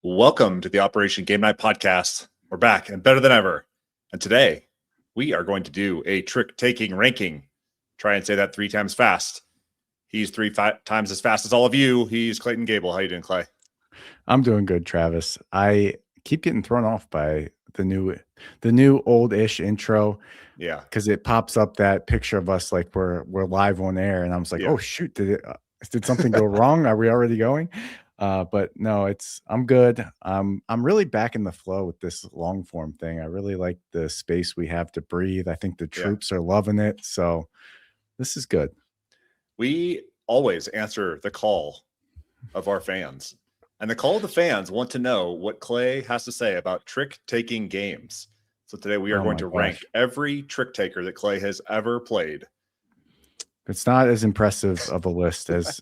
Welcome to the Operation Game Night podcast. We're back and better than ever. And today we are going to do a trick-taking ranking. Try and say that 3 times fast. He's 3 times as fast as all of you. He's Clayton Gable. How you doing, Clay? I'm doing good, Travis. I keep getting thrown off by the new old-ish intro Yeah. because it pops up that picture of us like we're live on air, and I was like, Yeah. oh shoot, did something go wrong? Are we already going? But no, I'm good. I'm really back in the flow with this long form thing. I really like the space we have to breathe. I think the Yeah. troops are loving it, so this is good. We always answer the call of our fans. And the call of the fans want to know what Clay has to say about trick-taking games. So today we are Oh going my to gosh. rank every trick taker that Clay has ever played. It's not as impressive of a list as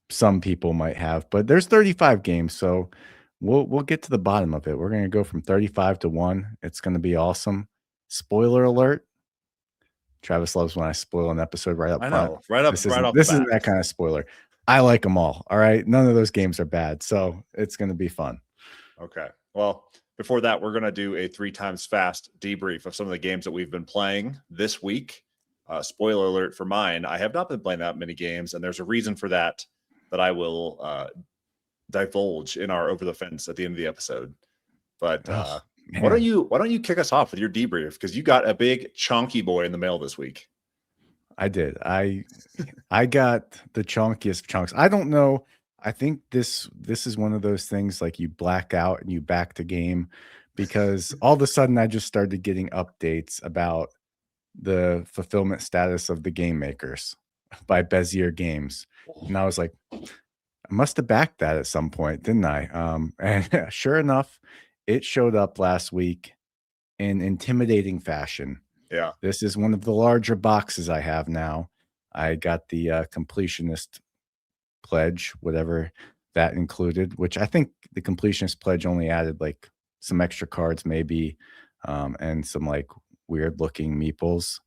some people might have, but there's 35 games, so we'll get to the bottom of it. We're gonna go from 35 to 1. It's gonna be awesome. Spoiler alert. Travis loves when I spoil an episode right up I front. know, right off the This isn't bat. that kind of spoiler. I like them all. All right. None of those games are bad, so it's gonna be fun. Okay. Well, before that, we're going to do a 3 times fast debrief of some of the games that we've been playing this week. Spoiler alert for mine, I have not been playing that many games, and there's a reason for that I will divulge in our Over the Fence at the end of the episode. But Oh, why don't man. you kick us off with your debrief, because you got a big chonky boy in the mail this week. I did. I got the chunkiest chunks. I don't know. I think this is one of those things like you black out and you back the game because all of a sudden I just started getting updates about the fulfillment status of the game makers by Bezier Games. And I was like, I must have backed that at some point, didn't I? And sure enough, it showed up last week in intimidating fashion. Yeah. This is one of the larger boxes I have now. I got the completionist pledge, whatever that included, which I think the completionist pledge only added like some extra cards, maybe, and some like weird looking meeples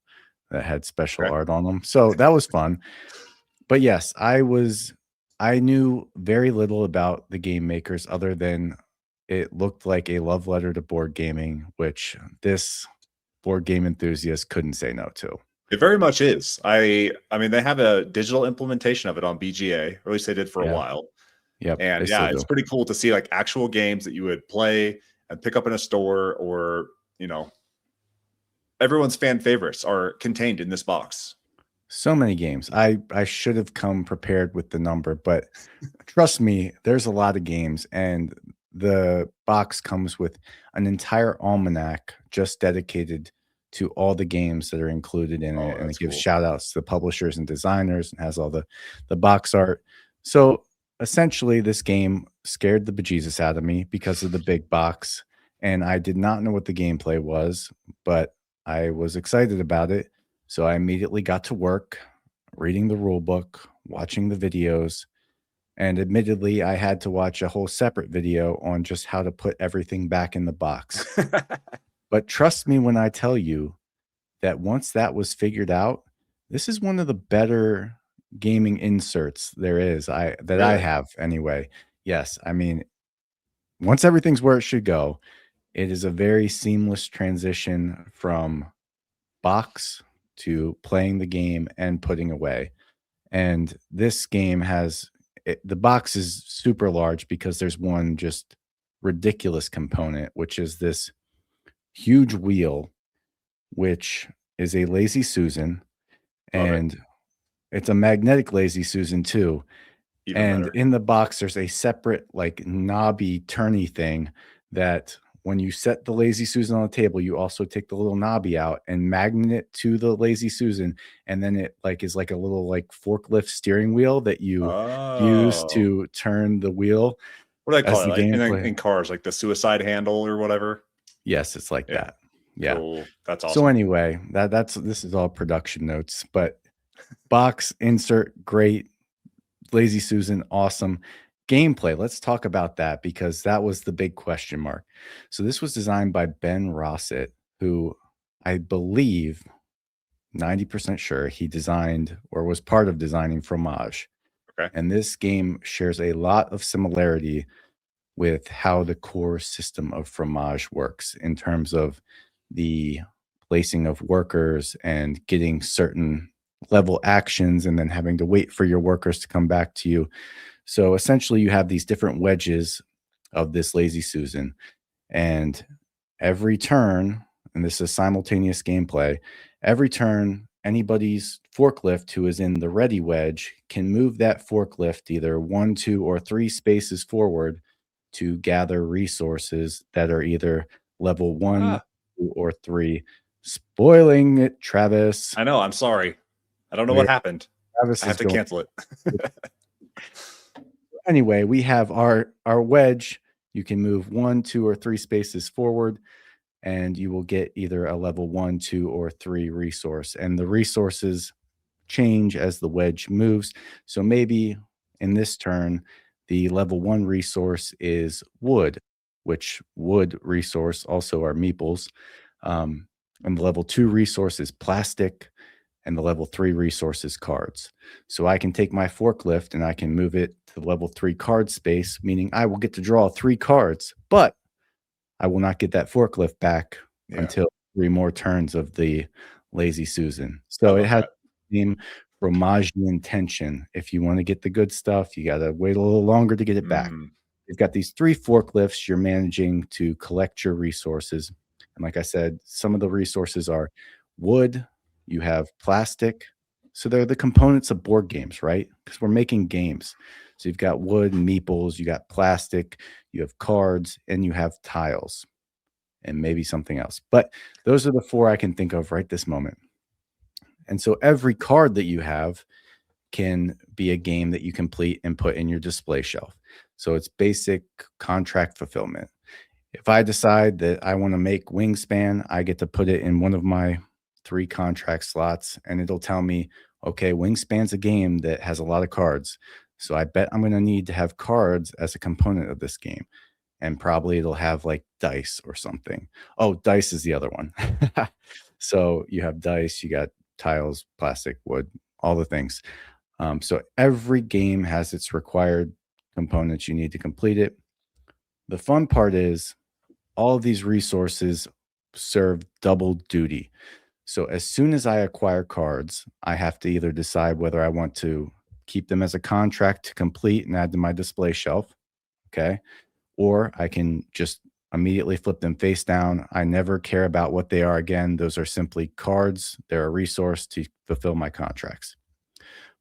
that had special Okay. art on them. So that was fun. But yes, I knew very little about the game makers other than it looked like a love letter to board gaming, which this board game enthusiast couldn't say no to. It very much is. I mean, they have a digital implementation of it on BGA, or at least they did for a Yeah. while. Yep. And They yeah, still it's do. pretty cool to see like actual games that you would play and pick up in a store, or, everyone's fan favorites are contained in this box. So many games. I should have come prepared with the number, but trust me, there's a lot of games, and the box comes with an entire almanac just dedicated to all the games that are included in Oh, it, and that's it gives cool. shout outs to the publishers and designers and has all the box art. So essentially, this game scared the bejesus out of me because of the big box, and I did not know what the gameplay was, but I was excited about it. So I immediately got to work reading the rule book, watching the videos, and admittedly, I had to watch a whole separate video on just how to put everything back in the box. But trust me when I tell you that once that was figured out, this is one of the better gaming inserts there is. I Really? have anyway. Yes, I mean, once everything's where it should go, it is a very seamless transition from box to playing the game and putting away. And this game has the box is super large because there's one just ridiculous component, which is this huge wheel, which is a lazy Susan, Love it. and it's a magnetic lazy Susan too. Even And better. in the box, there's a separate like knobby turny thing that when you set the lazy Susan on the table, you also take the little knobby out and magnet it to the lazy Susan, and then it like is like a little like forklift steering wheel that you use Oh, to turn the wheel what do I call as it? the Like gameplay. in cars, like the suicide handle or whatever. Yes, it's like Yeah. that. Yeah. Cool. That's So awesome. anyway, that's this is all production notes, but box insert great, lazy Susan awesome. Gameplay, let's talk about that because that was the big question mark. So this was designed by Ben Rossett, who I believe 90% sure he designed or was part of designing Fromage. Okay. And this game shares a lot of similarity with how the core system of Fromage works in terms of the placing of workers and getting certain level actions and then having to wait for your workers to come back to you. So essentially, you have these different wedges of this Lazy Susan, and every turn, and this is simultaneous gameplay, every turn, anybody's forklift who is in the ready wedge can move that forklift either 1, 2, or 3 spaces forward to gather resources that are either level 1, Ah, 2, or 3. Spoiling it, Travis. I know. I'm sorry. I don't know Yeah, what happened. Travis I is have to going. cancel it. Anyway, we have our wedge. You can move 1, 2, or 3 spaces forward, and you will get either a level 1, 2, or 3 resource. And the resources change as the wedge moves. So maybe in this turn, the level 1 resource is wood, which wood resource also are meeples. And the level 2 resource is plastic, and the level 3 resource is cards. So I can take my forklift and I can move it to the level 3 card space, meaning I will get to draw 3 cards, but I will not get that forklift back Yeah, until 3 more turns of the Lazy Susan. I So it love has that. the same Fromagian tension. If you wanna get the good stuff, you gotta wait a little longer to get it back. Mm, You've got these 3 forklifts you're managing to collect your resources, and like I said, some of the resources are wood, you have plastic, so they're the components of board games, right? Because 'Cause we're making games. So you've got wood and meeples, you got plastic, you have cards, and you have tiles, and maybe something else. But those are the 4 I can think of right this moment. And so every card that you have can be a game that you complete and put in your display shelf. So it's basic contract fulfillment. If I decide that I want to make Wingspan, I get to put it in one of my 3 contract slots, and it'll tell me, okay, Wingspan's a game that has a lot of cards. So I bet I'm going to need to have cards as a component of this game. And probably it'll have like dice or something. Oh, dice is the other one. So you have dice, you got tiles, plastic, wood, all the things. So every game has its required components you need to complete it. The fun part is all of these resources serve double duty. So as soon as I acquire cards, I have to either decide whether I want to keep them as a contract to complete and add to my display shelf. Okay. Or I can just immediately flip them face down. I never care about what they are again. Those are simply cards. They're a resource to fulfill my contracts.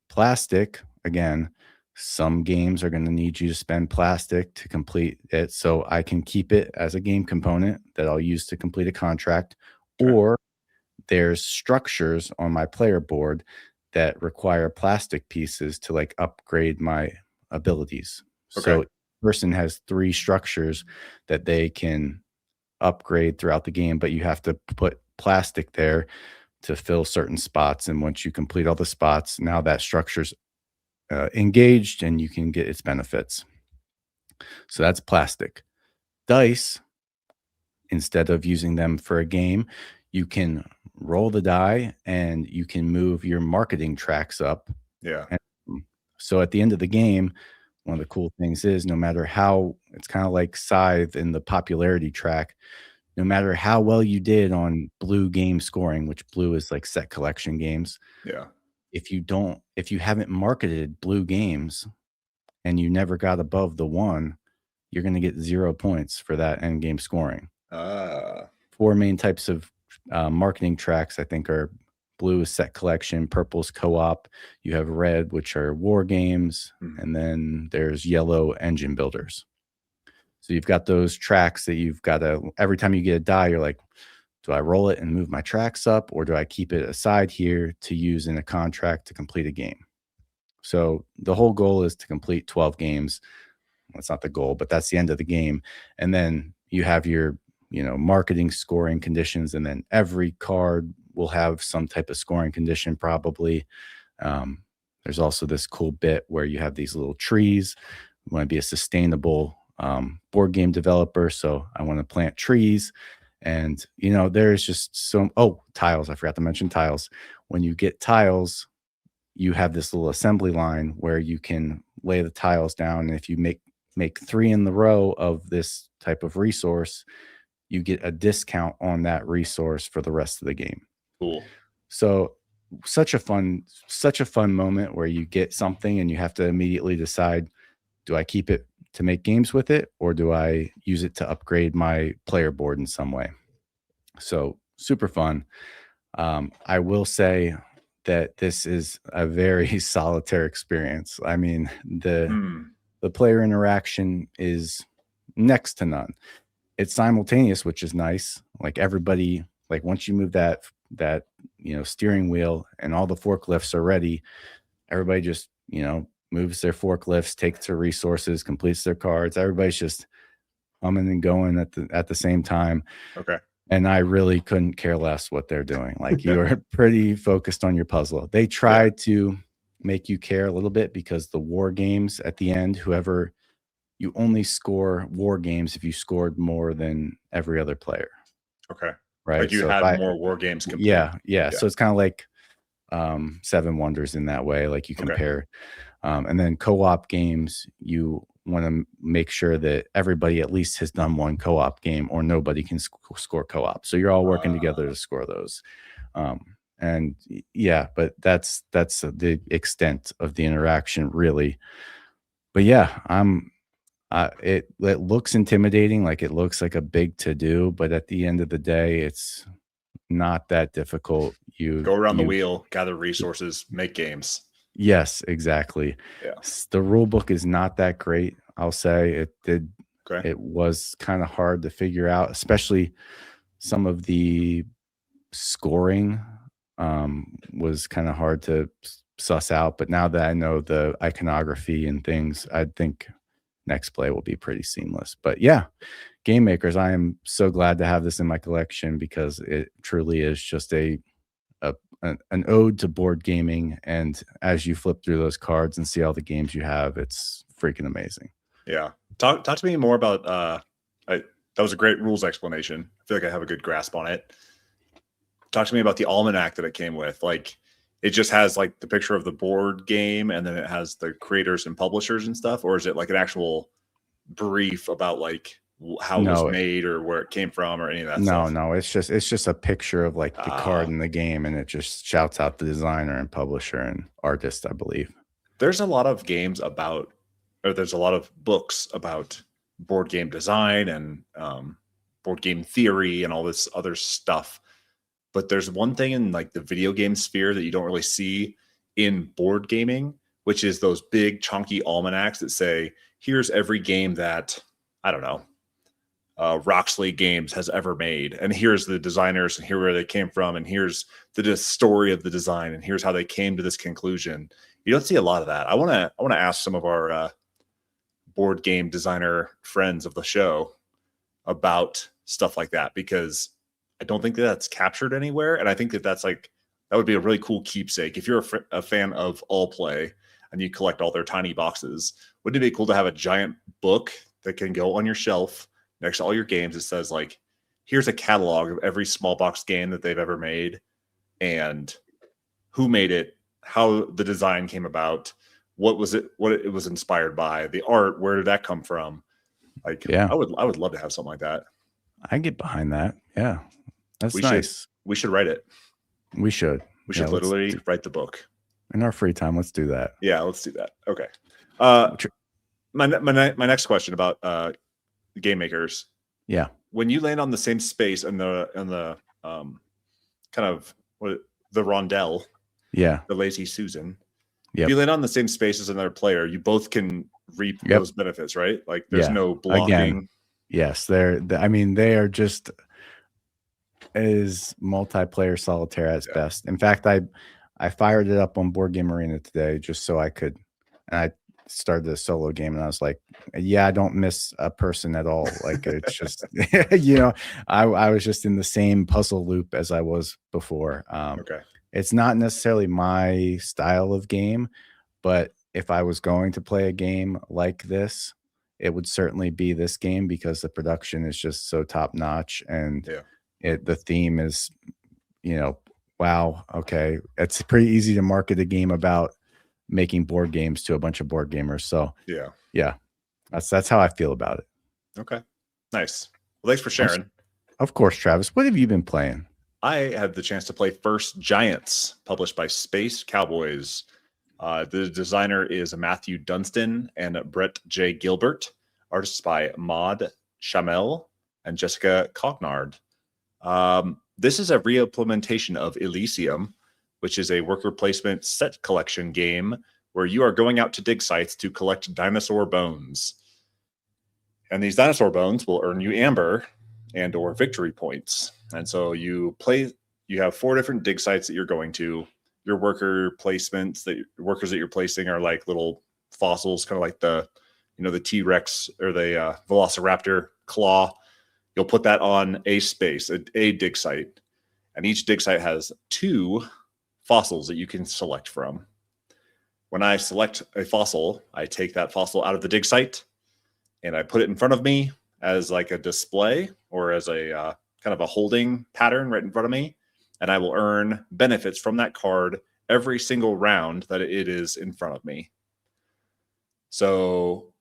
Plastic, again, some games are going to need you to spend plastic to complete it. So I can keep it as a game component that I'll use to complete a contract. okay. Or there's structures on my player board that require plastic pieces to like upgrade my abilities. Okay. So person has 3 structures that they can upgrade throughout the game, but you have to put plastic there to fill certain spots. And once you complete all the spots, now that structure's engaged and you can get its benefits. So that's plastic. Dice, instead of using them for a game, you can roll the die and you can move your marketing tracks up. Yeah. And so at the end of the game, one of the cool things is no matter how it's kind of like Scythe in the popularity track, no matter how well you did on blue game scoring, which blue is like set collection games, Yeah. if you haven't marketed blue games and you never got above the 1, you're going to get 0 points for that end game scoring. Ah. 4 main types of marketing tracks, I think, are blue is set collection, purple is co-op, you have red, which are war games, Mhm. and then there's yellow engine builders. So you've got those tracks that you've got to, every time you get a die, you're like, do I roll it and move my tracks up, or do I keep it aside here to use in a contract to complete a game? So the whole goal is to complete 12 games. That's not the goal, but that's the end of the game. And then you have your, marketing scoring conditions, and then every card will have some type of scoring condition probably. There's also this cool bit where you have these little trees. You want to be a sustainable board game developer, so I want to plant trees. And there's just tiles. I forgot to mention tiles. When you get tiles, you have this little assembly line where you can lay the tiles down. And if you make make 3 in the row of this type of resource, you get a discount on that resource for the rest of the game. Cool. So such a fun moment where you get something and you have to immediately decide, do I keep it to make games with it, or do I use it to upgrade my player board in some way? So super fun. I will say that this is a very solitary experience. I mean, the player interaction is next to none. It's simultaneous, which is nice. Like everybody, like once you move that steering wheel and all the forklifts are ready, everybody just moves their forklifts, takes their resources, completes their cards. Everybody's just humming and going at the same time. Okay. And I really couldn't care less what they're doing. Like you are pretty focused on your puzzle. They try to make you care a little bit because the war games at the end, you only score war games if you scored more than every other player. Okay. Right. Like you So had more war games complete. Yeah. So it's kind of like Seven Wonders in that way. Like you compare. And then co-op games, you want to make sure that everybody at least has done one co-op game or nobody can score co-op. So you're all working together to score those. And yeah, but that's the extent of the interaction really. But yeah, it looks intimidating. Like it looks like a big to do, but at the end of the day, it's not that difficult. You go around the wheel, gather resources, make games. Yes, exactly. Yeah. The rule book is not that great. I'll say it was kind of hard to figure out, especially some of the scoring was kind of hard to suss out. But now that I know the iconography and things, I think next play will be pretty seamless. But yeah, game makers, I am so glad to have this in my collection because it truly is just an ode to board gaming. And as you flip through those cards and see all the games you have, it's freaking amazing. Yeah. Talk to me more about that was a great rules explanation. I feel like I have a good grasp on it. Talk to me about the almanac that it came with. Like it just has like the picture of the board game and then it has the creators and publishers and stuff, or is it like an actual brief about like how it was made or where it came from or any of that stuff? No, it's just a picture of like the card in the game and it just shouts out the designer and publisher and artist, I believe. There's a lot of games there's a lot of books about board game design and board game theory and all this other stuff. But there's one thing in like the video game sphere that you don't really see in board gaming, which is those big chunky almanacs that say, here's every game that, I don't know, Roxley Games has ever made. And here's the designers and here where they came from. And here's the story of the design. And here's how they came to this conclusion. You don't see a lot of that. I want to ask some of our board game designer friends of the show about stuff like that, because I don't think that that's captured anywhere. And I think that that would be a really cool keepsake. If you're a fan of All Play and you collect all their tiny boxes, wouldn't it be cool to have a giant book that can go on your shelf next to all your games? It says like, here's a catalog of every small box game that they've ever made and who made it, how the design came about, what it was inspired by, the art, where did that come from? Like, yeah, I would love to have something like that. I get behind that. Yeah. That's nice. We should write it. We should literally write the book in our free time. Let's do that. Yeah, let's do that. Okay. My next question about game makers. Yeah. When you land on the same space in the kind of the rondelle. Yeah. The lazy Susan. Yep. If you land on the same space as another player, you both can reap those benefits, right? Like there's no blocking. Again, yes, they are just as multiplayer solitaire at best. In fact, I fired it up on Board Game Arena today just so I could, and I started a solo game and I was like, yeah, I don't miss a person at all. Like it's just, I was just in the same puzzle loop as I was before. Okay. It's not necessarily my style of game, but if I was going to play a game like this, it would certainly be this game because the production is just so top notch and the theme is, wow. Okay. It's pretty easy to market a game about making board games to a bunch of board gamers. So yeah. That's how I feel about it. Okay, nice. Well, thanks for sharing. Of course, Travis. What have you been playing? I had the chance to play First Giants, published by Space Cowboys. The designer is Matthew Dunstan and Brett J. Gilbert. Artists by Maud Chamel and Jessica Cognard. This is a re-implementation of Elysium, which is a worker placement set collection game where you are going out to dig sites to collect dinosaur bones. And these dinosaur bones will earn you amber and or victory points. And so you have 4 different dig sites that you're going to. Your worker placements, the workers that you're placing are like little fossils, kind of like the T-Rex or the Velociraptor claw. You'll put that on a space, a dig site. And each dig site has 2 fossils that you can select from. When I select a fossil, I take that fossil out of the dig site and I put it in front of me as like a display or as a kind of a holding pattern right in front of me. And I will earn benefits from that card every single round that it is in front of me. So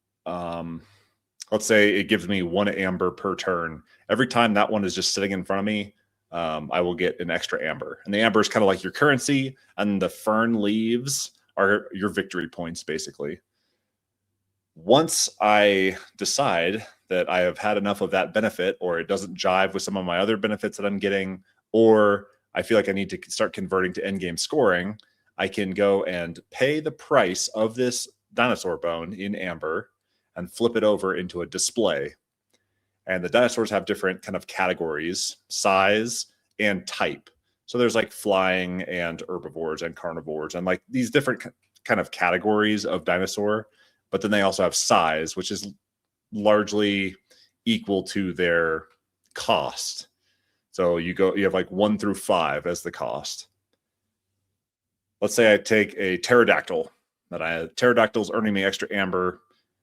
let's say it gives me 1 amber per turn. Every time that one is just sitting in front of me, I will get an extra amber. And the amber is kind of like your currency, and the fern leaves are your victory points, basically. Once I decide that I have had enough of that benefit, or it doesn't jive with some of my other benefits that I'm getting, or I feel like I need to start converting to endgame scoring, I can go and pay the price of this dinosaur bone in amber and flip it over into a display. And the dinosaurs have different kind of categories, size and type. So there's like flying and herbivores and carnivores and like these different kind of categories of dinosaur. But then they also have size, which is largely equal to their cost. So you have like 1 through 5 as the cost. Let's say I take a pterodactyl. Pterodactyl's earning me extra amber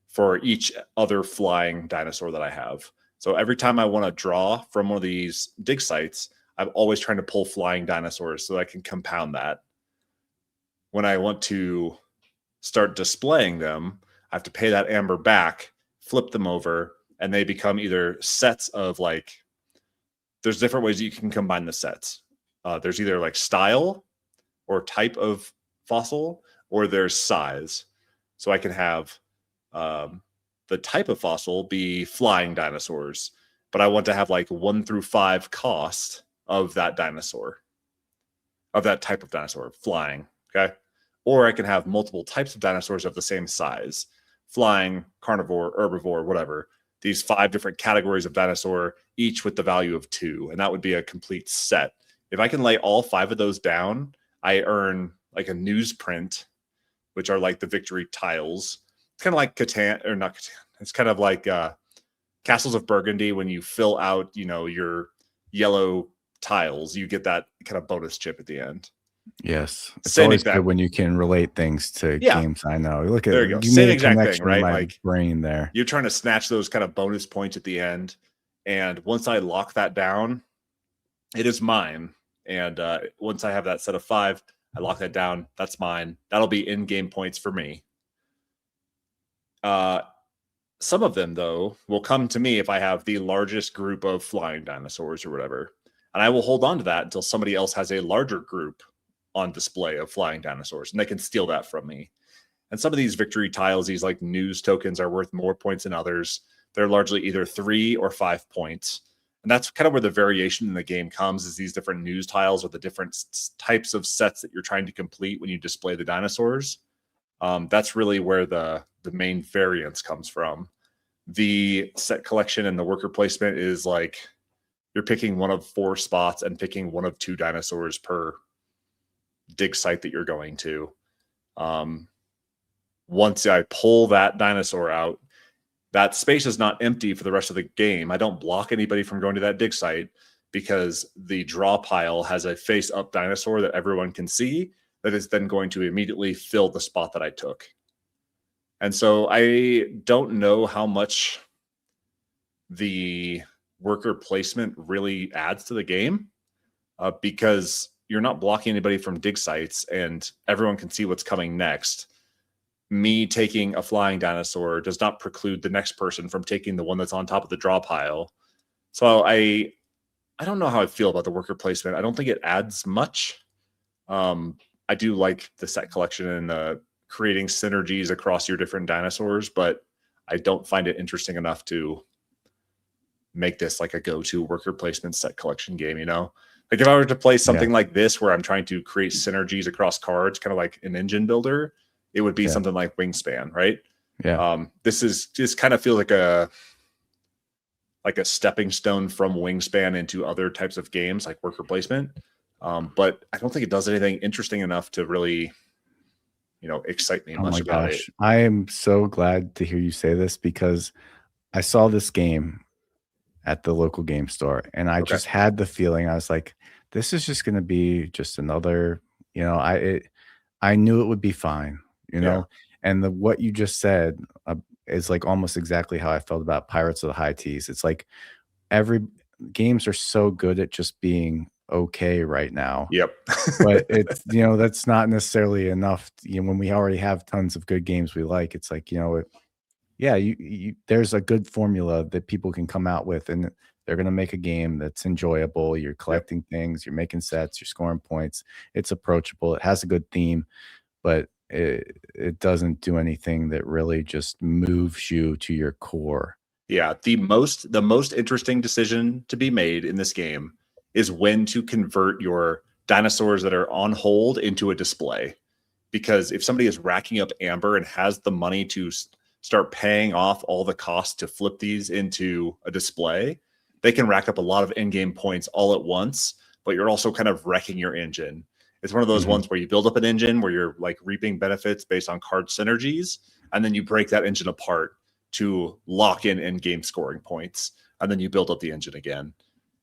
for each other flying dinosaur that I have. So every time I want to draw from one of these dig sites, I'm always trying to pull flying dinosaurs so I can compound that. When I want to start displaying them, I have to pay that amber back, flip them over, and they become either sets of like, there's different ways you can combine the sets. There's either like style or type of fossil, or there's size. So I can have the type of fossil be flying dinosaurs, but I want to have like 1 through 5 cost of that dinosaur, of that type of dinosaur, flying. Okay. Or I can have multiple types of dinosaurs of the same size, flying, carnivore, herbivore, whatever. These 5 different categories of dinosaur, each with the value of 2. And that would be a complete set. If I can lay all 5 of those down, I earn like a newsprint, which are like the victory tiles. It's kind of like Catan, or not Catan. It's kind of like Castles of Burgundy. When you fill out, your yellow tiles, you get that kind of bonus chip at the end. Yes, it's Same always exact. good when you can relate things to Yeah. games. I know. Look at There you go. you Same made a exact thing, connection in right? my Like brain there. you're trying to snatch those kind of bonus points at the end, and once I lock that down, it is mine. And once I have that set of 5, I lock that down. That's mine. That'll be in-game points for me. Some of them, though, will come to me if I have the largest group of flying dinosaurs or whatever. And I will hold on to that until somebody else has a larger group on display of flying dinosaurs, and they can steal that from me. And some of these victory tiles, these like news tokens, are worth more points than others. They're largely either 3 or 5 points. And that's kind of where the variation in the game comes, is these different news tiles or the different types of sets that you're trying to complete when you display the dinosaurs. That's really where the main variance comes from. The set collection and the worker placement is like you're picking one of 4 spots and picking one of 2 dinosaurs per dig site that you're going to. Once I pull that dinosaur out, that space is not empty for the rest of the game. I don't block anybody from going to that dig site because the draw pile has a face up dinosaur that everyone can see that is then going to immediately fill the spot that I took. And so I don't know how much the worker placement really adds to the game because you're not blocking anybody from dig sites and everyone can see what's coming next. me taking a flying dinosaur does not preclude the next person from taking the one that's on top of the draw pile. So I don't know how I feel about the worker placement. I don't think it adds much. I do like the set collection and creating synergies across your different dinosaurs, but I don't find it interesting enough to make this like a go-to worker placement set collection game, you know? Like if I were to play something like this where I'm trying to create synergies across cards, kind of like an engine builder, it would be something like Wingspan, right? Yeah. This kind of feels like a stepping stone from Wingspan into other types of games like worker placement. But I don't think it does anything interesting enough to really, excite me Oh much my about it. gosh. I am so glad to hear you say this because I saw this game at the local game store and I Okay. just had the feeling I was like, this is just going to be just another, I knew it would be fine, Yeah. and what you just said is like almost exactly how I felt about Pirates of the High Teas. It's like every games are so good at just being okay right now. Yep. But it's, that's not necessarily enough. When we already have tons of good games we like, it's like, yeah, there's a good formula that people can come out with, and they're going to make a game that's enjoyable. You're Yep. collecting things, you're making sets, you're scoring points. It's approachable. It has a good theme, but it doesn't do anything that really just moves you to your core. Yeah. The most interesting decision to be made in this game is when to convert your dinosaurs that are on hold into a display. Because if somebody is racking up amber and has the money to start paying off all the costs to flip these into a display, they can rack up a lot of in-game points all at once, but you're also kind of wrecking your engine. It's one of those Mhm. ones where you build up an engine where you're like reaping benefits based on card synergies, and then you break that engine apart to lock in game scoring points, and then you build up the engine again.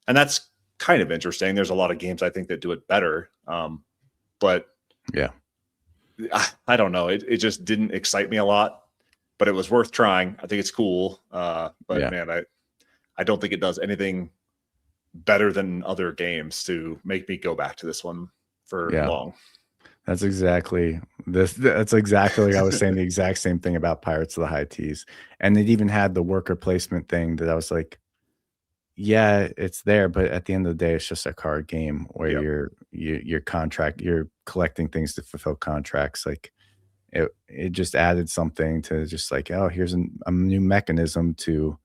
And that's kind of interesting. There's a lot of games I think that do it better, but Yeah. I don't know. It just didn't excite me a lot, but it was worth trying. I think it's cool. But Yeah. man, I don't think it does anything better than other games to make me go back to this one for Yeah. long. That's exactly this. That's exactly like I was saying the exact same thing about Pirates of the High Teas. And it even had the worker placement thing that I was like, yeah, it's there, but at the end of the day, it's just a card game where Yep. you're collecting things to fulfill contracts. Like it just added something to just like, oh, here's a new mechanism to,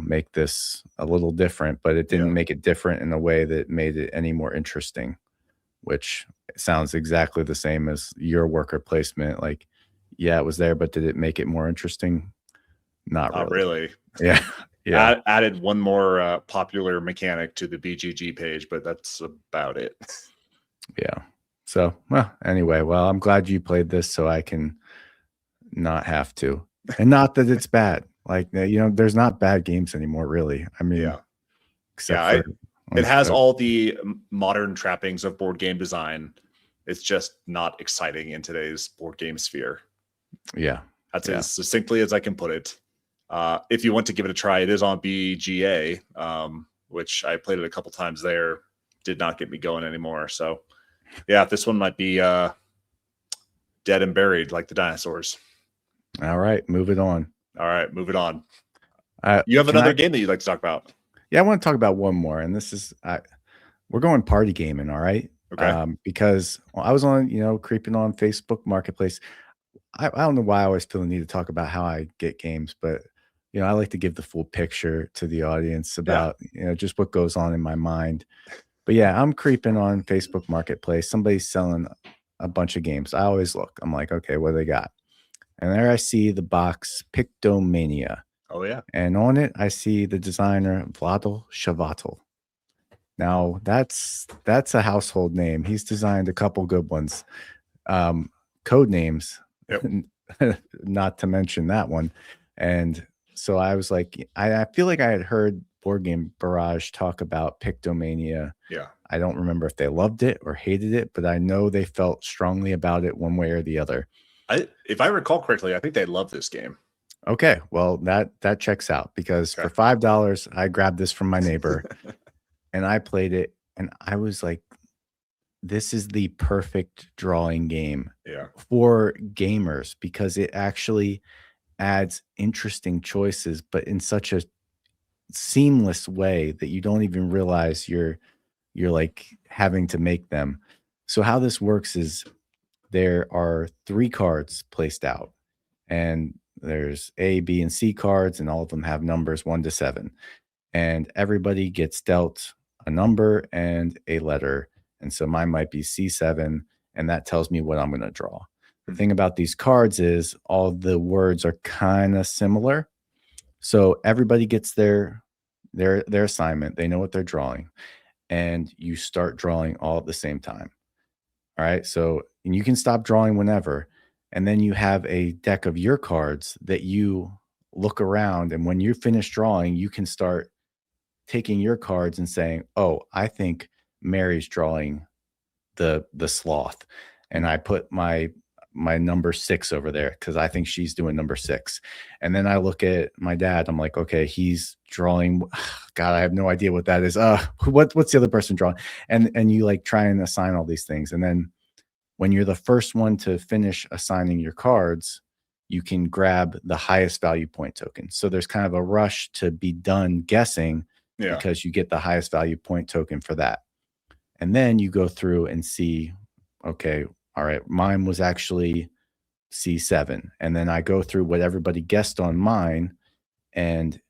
make this a little different, but it didn't Yeah. make it different in a way that made it any more interesting, which sounds exactly the same as your worker placement. Like, yeah, it was there, but did it make it more interesting? Not Not really. really. Yeah. Yeah. Added one more popular mechanic to the BGG page, but that's about it. Yeah. So, well, anyway, well, I'm glad you played this so I can not have to. And not that it's bad. Like, there's not bad games anymore, really. I mean, Yeah. except Yeah. for It like, has all the modern trappings of board game design. It's just not exciting in today's board game sphere. yeah. That's Yeah. as succinctly as I can put it. If you want to give it a try, it is on BGA, which I played it a couple times there. Did not get me going anymore. So, yeah, this one might be dead and buried like the dinosaurs. All right. Move it on. All right, moving on. You have Can another I? game that you'd like to talk about? Yeah, I want to talk about one more, and this is we're going party gaming, all right? Okay. Because I was on, creeping on Facebook Marketplace. I don't know why I always feel the need to talk about how I get games, but I like to give the full picture to the audience Yeah. about just what goes on in my mind. But yeah, I'm creeping on Facebook Marketplace. Somebody's selling a bunch of games. I always look. I'm like, okay, what do they got? And there I see the box Pictomania. Oh yeah. And on it, I see the designer Vladil Shavatel. Now that's a household name. He's designed a couple good ones. Code names, Yep. not to mention that one. And so I was like, I feel like I had heard Board Game Barrage talk about Pictomania. Yeah. I don't remember if they loved it or hated it, but I know they felt strongly about it one way or the other. If I recall correctly, I think they love this game. Okay, well that checks out because for Okay. $5 I grabbed this from my neighbor and I played it and I was like, this is the perfect drawing game Yeah. for gamers because it actually adds interesting choices, but in such a seamless way that you don't even realize you're like having to make them. So how this works is there are 3 cards placed out, and there's A, B, and C cards, and all of them have numbers 1 to 7. And everybody gets dealt a number and a letter. And so mine might be C7, and that tells me what I'm going to draw. The thing about these cards is all the words are kind of similar. So everybody gets their assignment. They know what they're drawing, and you start drawing all at the same time. All right. So, and you can stop drawing whenever. And then you have a deck of your cards that you look around. And when you finish drawing, you can start taking your cards and saying, "Oh, I think Mary's drawing the sloth." And I put my number 6 over there because I think she's doing number 6. And then I look at my dad. I'm like, okay, he's drawing. God, I have no idea what that is. What's the other person drawing? And you like try and assign all these things. And then when you're the first one to finish assigning your cards, you can grab the highest value point token. So there's kind of a rush to be done guessing because you get the highest value point token for that. And then you go through and see, okay, all right, mine was actually C7. And then I go through what everybody guessed on mine. And,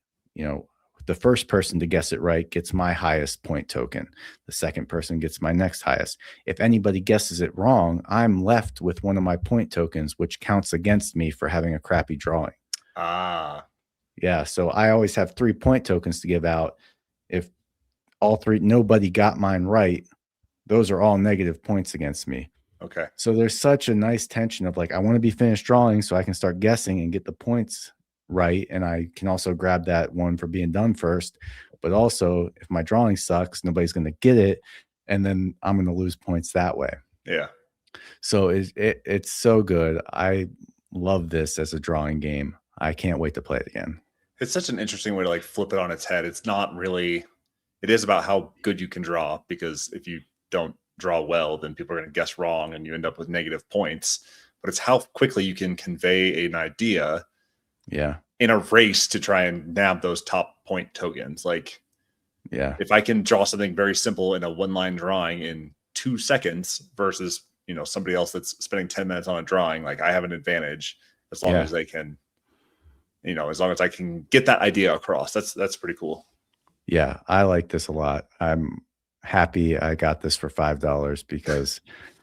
the first person to guess it right gets my highest point token. The second person gets my next highest. If anybody guesses it wrong, I'm left with one of my point tokens, which counts against me for having a crappy drawing. Yeah. So I always have 3 point tokens to give out. If nobody got mine right, those are all negative points against me. Okay. So there's such a nice tension of like, I want to be finished drawing so I can start guessing and get the points right. And I can also grab that one for being done first. But also, if my drawing sucks, nobody's going to get it. And then I'm going to lose points that way. Yeah. So it's so good. I love this as a drawing game. I can't wait to play it again. It's such an interesting way to like flip it on its head. It's not really, it is about how good you can draw, because if you don't draw well, then people are going to guess wrong and you end up with negative points. But it's how quickly you can convey an idea in a race to try and nab those top point tokens. Like, if I can draw something very simple in a 1-line drawing in 2 seconds versus, somebody else that's spending 10 minutes on a drawing, like I have an advantage as long as they can, as long as I can get that idea across. That's pretty cool. Yeah, I like this a lot. I'm happy I got this for $5 because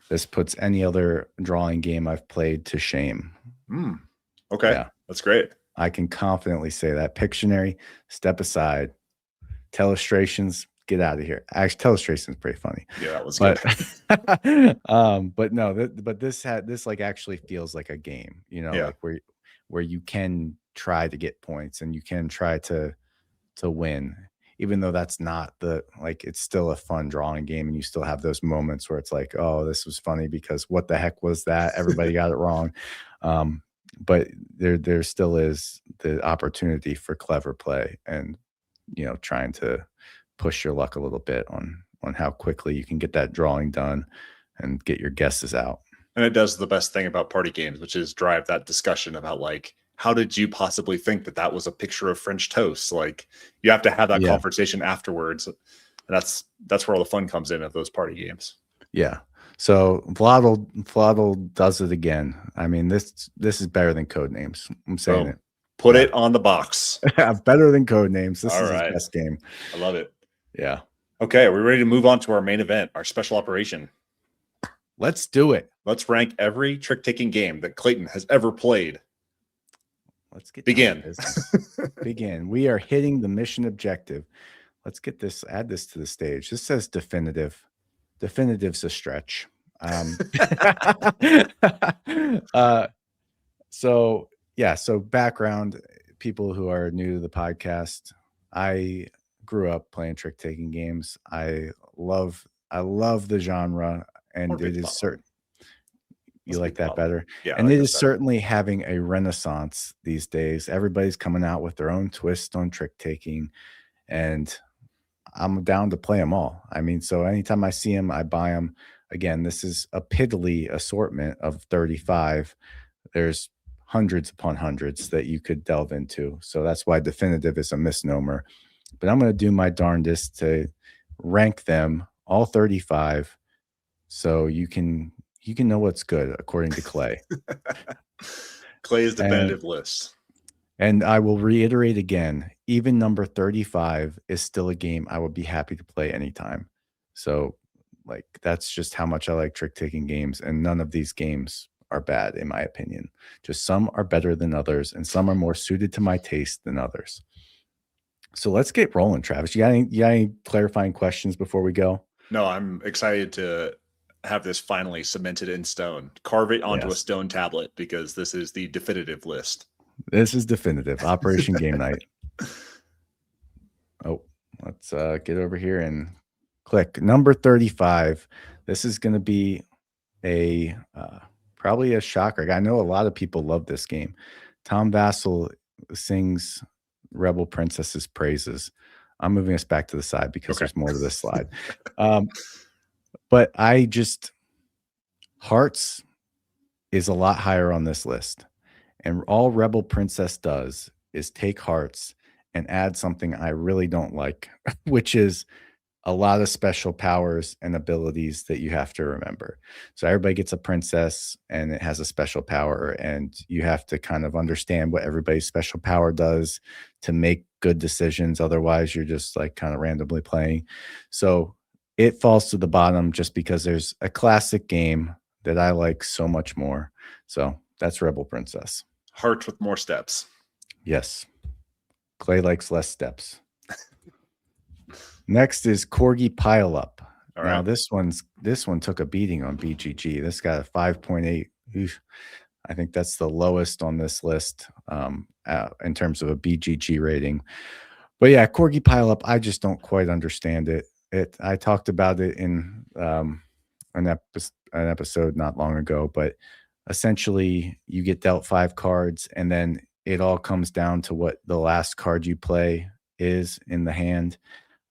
this puts any other drawing game I've played to shame. Okay. Yeah. That's great. I can confidently say that. Pictionary, step aside. Telestrations, get out of here. Actually, Telestration is pretty funny. Yeah, that was good. But no, but this like actually feels like a game, like where you can try to get points and you can try to win, even though that's not it's still a fun drawing game, and you still have those moments where it's like, oh, this was funny because what the heck was that? Everybody got it wrong. But there still is the opportunity for clever play and, trying to push your luck a little bit on how quickly you can get that drawing done and get your guesses out. And it does the best thing about party games, which is drive that discussion about like, how did you possibly think that was a picture of French toast? Like, you have to have that conversation afterwards. And that's where all the fun comes in of those party games. Yeah. So Vlad does it again. I mean, this is better than Codenames. I'm saying it. Put it on the box. Better than Codenames. This is his best game. I love it. Yeah. Okay, we're ready to move on to our main event, our special operation. Let's do it. Let's rank every trick-taking game that Clayton has ever played. Let's begin. Begin. We are hitting the mission objective. Let's get this. Add this to the stage. This says definitive. Definitive's a stretch. So background, people who are new to the podcast, I grew up playing trick-taking games. I love the genre, and it is certain. You like that better? Yeah. And it is certainly having a renaissance these days. Everybody's coming out with their own twist on trick-taking, and I'm down to play them all. I mean, so anytime I see them, I buy them. again, this is a piddly assortment of 35. There's hundreds upon hundreds that you could delve into. So that's why definitive is a misnomer. But I'm going to do my darndest to rank them all 35 so you can know what's good according to Clay. Clay's definitive list. And I will reiterate again, even number 35 is still a game I would be happy to play anytime. So like that's just how much I like trick-taking games, and none of these games are bad in my opinion. Just some are better than others and some are more suited to my taste than others. So let's get rolling, Travis. You got any clarifying questions before we go? No, I'm excited to have this finally cemented in stone. Carve it onto a stone tablet because this is the definitive list. This is definitive. Operation Game Night. Oh, let's get over here and click number 35. This is going to be a probably a shocker. I know a lot of people love this game. Tom Vassell sings Rebel Princess's praises. I'm moving us back to the side because there's more to this slide. But Hearts is a lot higher on this list. And all Rebel Princess does is take Hearts and add something I really don't like, which is a lot of special powers and abilities that you have to remember. So everybody gets a princess and it has a special power, and you have to kind of understand what everybody's special power does to make good decisions. Otherwise, you're just like kind of randomly playing. So it falls to the bottom just because there's a classic game that I like so much more. So that's Rebel Princess. Hearts with more steps. Yes. Clay likes less steps. Next is Corgi Pile Up. All now right. this one took a beating on BGG. This got a 5.8. I think that's the lowest on this list in terms of a BGG rating. But yeah, Corgi Pile Up, I just don't quite understand it. I talked about it in an episode not long ago, but essentially you get dealt 5 cards and then it all comes down to what the last card you play is in the hand.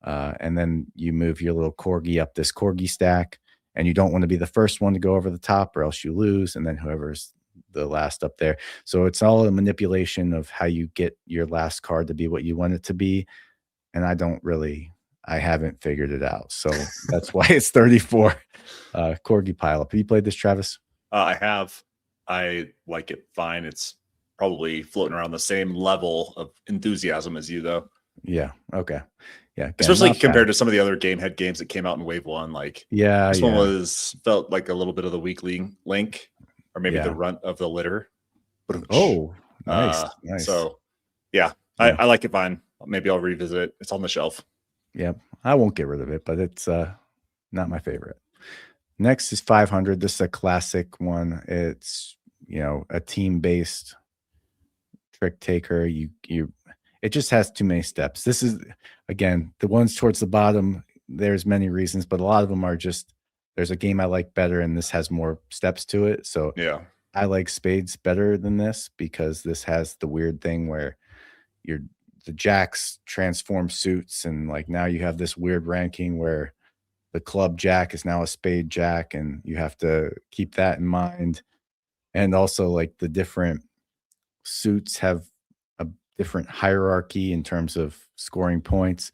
And then you move your little corgi up this corgi stack, and you don't want to be the first one to go over the top or else you lose. And then whoever's the last up there. So it's all a manipulation of how you get your last card to be what you want it to be. And I haven't figured it out. So that's why it's 34. Corgi Pile Up. Have you played this, Travis? I have. I like it fine. It's probably floating around the same level of enthusiasm as you, though. Yeah. Okay. Yeah. Again, especially compared to some of the other Gamehead games that came out in Wave 1. Like, this one felt like a little bit of the weak link, or maybe the runt of the litter. Oh, nice. Nice. So, yeah, I like it fine. Maybe I'll revisit it. It's on the shelf. Yeah, I won't get rid of it, but it's not my favorite. Next is 500. This is a classic one. It's, a team-based trick taker. It just has too many steps. This is, again, the ones towards the bottom, there's many reasons, but a lot of them are just, there's a game I like better and this has more steps to it. So yeah, I like Spades better than this because this has the weird thing where the jacks transform suits, and like now you have this weird ranking where the club jack is now a spade jack, and you have to keep that in mind. And also like the different suits have a different hierarchy in terms of scoring points.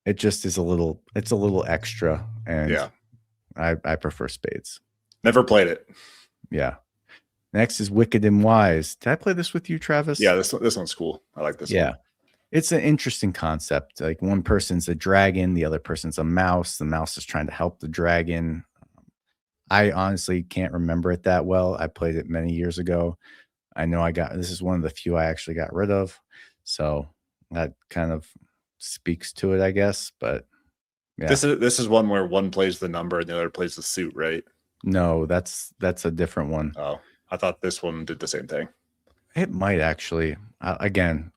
It just is it's a little extra, and yeah, I prefer Spades. Never played it. Yeah. Next is Wicked and Wise. Did I play this with you, Travis? Yeah, this one's cool. I like this one. It's an interesting concept. Like one person's a dragon, the other person's a mouse. The mouse is trying to help the dragon. I honestly can't remember it that well. I played it many years ago. I know this is one of the few I actually got rid of. So that kind of speaks to it, I guess. But yeah. This is one where one plays the number and the other plays the suit, right? No, that's a different one. Oh, I thought this one did the same thing. It might actually. Again,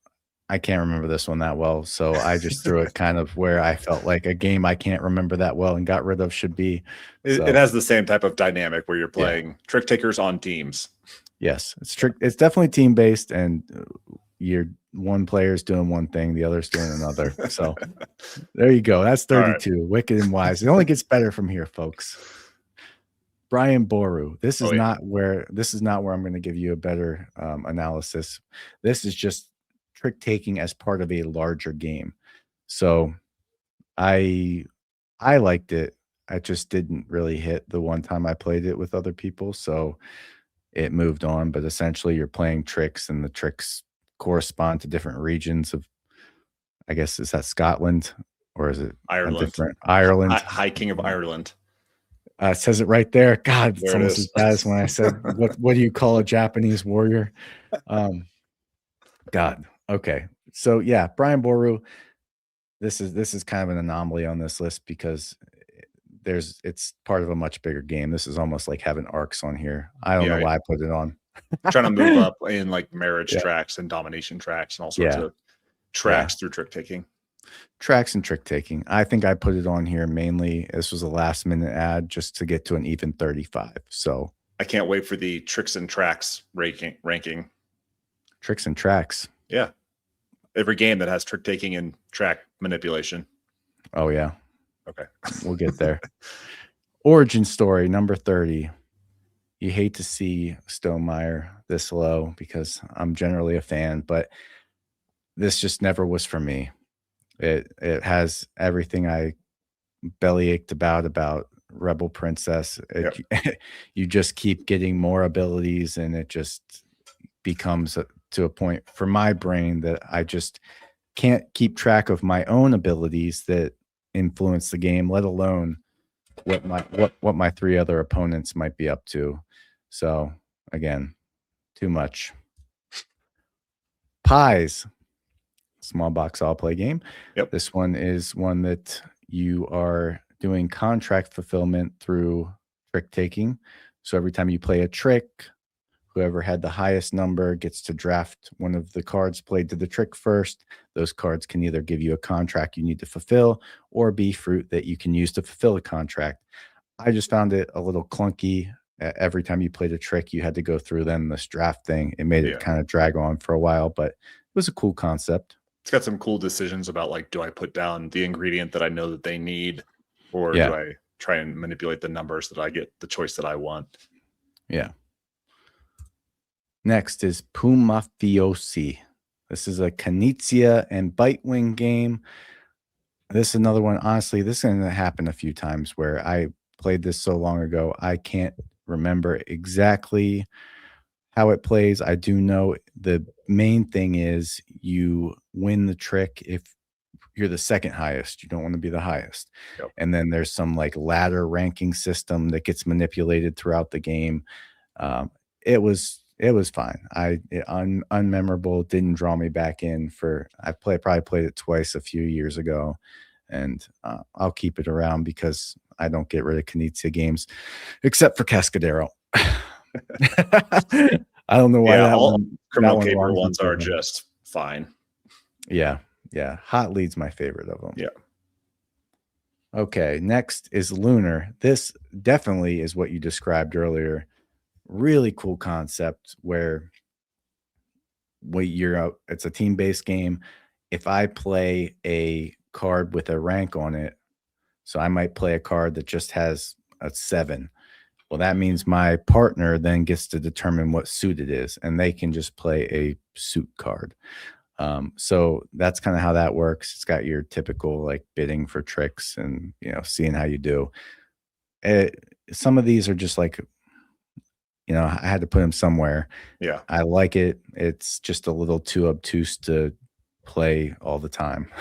I can't remember this one that well, so I just threw it kind of where I felt like a game I can't remember that well and got rid of should be. It has the same type of dynamic where you're playing trick takers on teams. Yes, it's definitely team based, and one player's doing one thing, the other's doing another. So there you go. That's 32. Right. Wicked and Wise. It only gets better from here, folks. Brian Boru. This is Oh, yeah. not where I'm going to give you a better analysis. This is just trick taking as part of a larger game. So I liked it. I just didn't really hit the one time I played it with other people, so it moved on. But essentially, you're playing tricks, and the tricks correspond to different regions of. I guess is that Scotland or is it a Ireland. different Ireland? High King of Ireland. It says it right there. God, it's There it almost is. as bad as when I said, "What do you call a Japanese warrior?" God. Okay. So yeah, Brian Boru. This is kind of an anomaly on this list because it's part of a much bigger game. This is almost like having arcs on here. I don't know Yeah. why I put it on. Trying to move up in like marriage Yeah. tracks and domination tracks and all sorts Yeah. of tracks through trick taking. Tracks and trick taking. I think I put it on here mainly. This was a last minute ad just to get to an even 35. So I can't wait for the tricks and tracks ranking. Tricks and tracks. Yeah. Every game that has trick taking and track manipulation. Oh yeah. Okay. We'll get there. Origin story number 30. You hate to see Stonemeyer this low because I'm generally a fan, but this just never was for me. It has everything I bellyached about Rebel Princess. You just keep getting more abilities, and it just becomes to a point for my brain that I just can't keep track of my own abilities that influence the game, let alone what my three other opponents might be up to. So again, too much. Pies, small box all play game. Yep. This one is one that you are doing contract fulfillment through trick taking. So every time you play a trick, whoever had the highest number gets to draft one of the cards played to the trick first. Those cards can either give you a contract you need to fulfill or be fruit that you can use to fulfill a contract. I just found it a little clunky. Every time you played a trick, you had to go through then this draft thing. It made it kind of drag on for a while, but it was a cool concept. It's got some cool decisions about like, do I put down the ingredient that I know that they need, or do I try and manipulate the numbers that I get the choice that I want? Yeah. Next is Pumafiosi. This is a Knizia and Bitewing game. This is another one. Honestly, this is going to happen a few times where I played this so long ago, I can't remember exactly how it plays. I do know the main thing is you win the trick if you're the second highest. You don't want to be the highest. Yep. And then there's some like ladder ranking system that gets manipulated throughout the game. It was fine. Unmemorable, didn't draw me back in probably played it twice a few years ago, and I'll keep it around because I don't get rid of Knizia games except for Cascadero. I don't know why all Criminal Caper belongs ones in are there. just fine. Yeah. Hot Lead's my favorite of them. Yeah. Okay, next is Lunar. This definitely is what you described earlier. Really cool concept where it's a team-based game. If I play a card with a rank on it, so I might play a card that just has a 7. Well, that means my partner then gets to determine what suit it is, and they can just play a suit card. So that's kind of how that works. It's got your typical like bidding for tricks and seeing how you do. Some of these are just like, I had to put them somewhere. Yeah. I like it. It's just a little too obtuse to play all the time.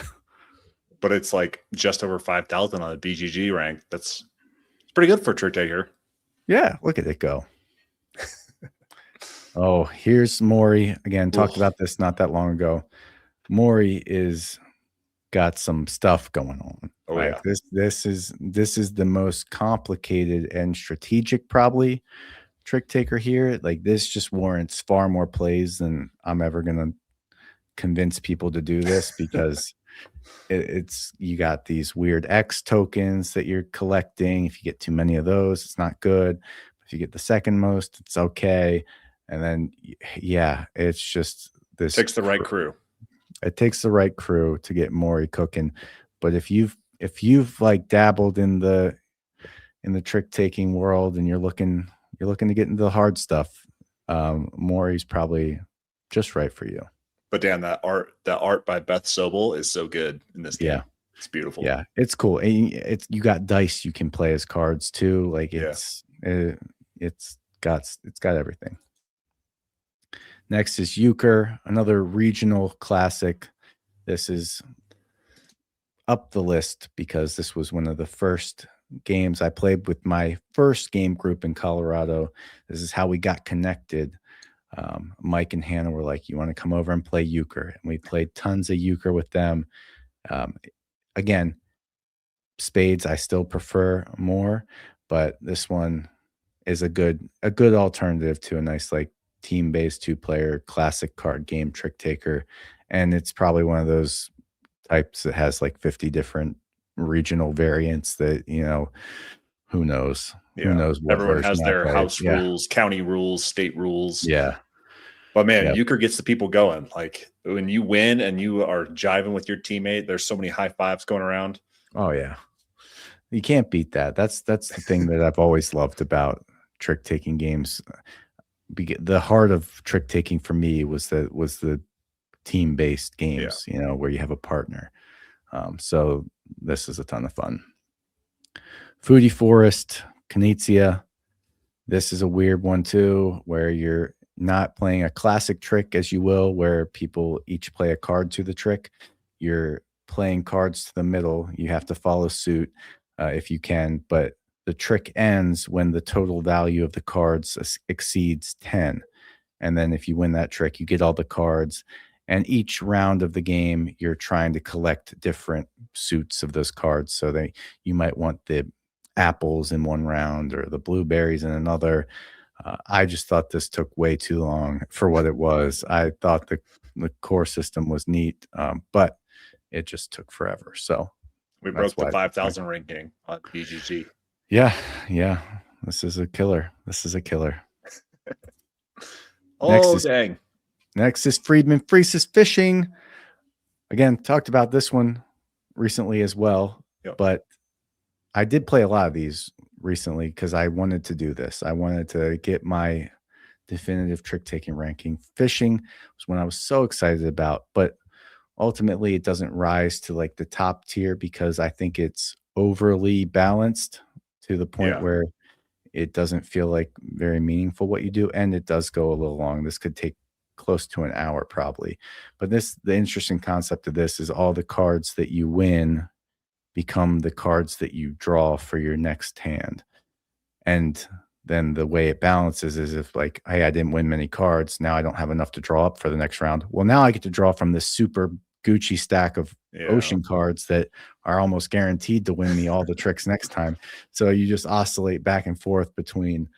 But it's like just over 5,000 on the BGG rank. That's pretty good for a trick taker. Yeah, look at it go. Oh, here's Mori. Again, talked about this not that long ago. Mori is got some stuff going on. Oh, like yeah. This is the most complicated and strategic probably trick taker here. Like this just warrants far more plays than I'm ever gonna convince people to do this because it's you got these weird X tokens that you're collecting. If you get too many of those, it's not good. If you get the second most, it's okay. And then it's just this takes the right crew. It takes the right crew to get Mori cooking. But if you've like dabbled in the the trick taking world and you're looking to get into the hard stuff, Maury's probably just right for you. But damn, that art by Beth Sobel is so good in this game. Yeah. It's beautiful. Yeah, it's cool. And you got dice you can play as cards too. Like it's got everything. Next is Euchre, another regional classic. This is up the list because this was one of the first games I played with my first game group in Colorado. This is how we got connected. Mike and Hannah were like, "You want to come over and play Euchre?" And we played tons of Euchre with them. Again, spades I still prefer more, but this one is a good alternative to a nice like team-based 2-player classic card game trick taker. And it's probably one of those types that has like 50 different regional variants that, who knows? Yeah. Who knows what everyone has version I their played. house rules, county rules, state rules. Yeah. But man, Yeah. Euchre gets the people going. Like when you win and you are jiving with your teammate, there's so many high fives going around. Oh yeah. You can't beat that. That's the thing that I've always loved about trick taking games. The heart of trick taking for me was the team based games, where you have a partner. So this is a ton of fun. Foodie Forest, Knizia. This is a weird one too, where you're not playing a classic trick as you will, where people each play a card to the trick. You're playing cards to the middle. You have to follow suit if you can, but the trick ends when the total value of the cards exceeds 10. And then if you win that trick, you get all the cards. And each round of the game, you're trying to collect different suits of those cards. So you might want the apples in one round or the blueberries in another. I just thought this took way too long for what it was. I thought the core system was neat, but it just took forever. So we broke the 5,000 ranking on BGG. Yeah. This is a killer. Dang. Next is Friedman Freese's Fishing. Again, talked about this one recently as well, but I did play a lot of these recently because I wanted to do this. I wanted to get my definitive trick-taking ranking. Fishing was one I was so excited about, but ultimately it doesn't rise to like the top tier because I think it's overly balanced to the point where it doesn't feel like very meaningful what you do. And it does go a little long. This could take close to an hour probably. But the interesting concept of this is all the cards that you win become the cards that you draw for your next hand. And then the way it balances is if like, hey, I didn't win many cards. Now I don't have enough to draw up for the next round. Well, now I get to draw from this super Gucci stack of ocean cards that are almost guaranteed to win me all the tricks next time. So you just oscillate back and forth between,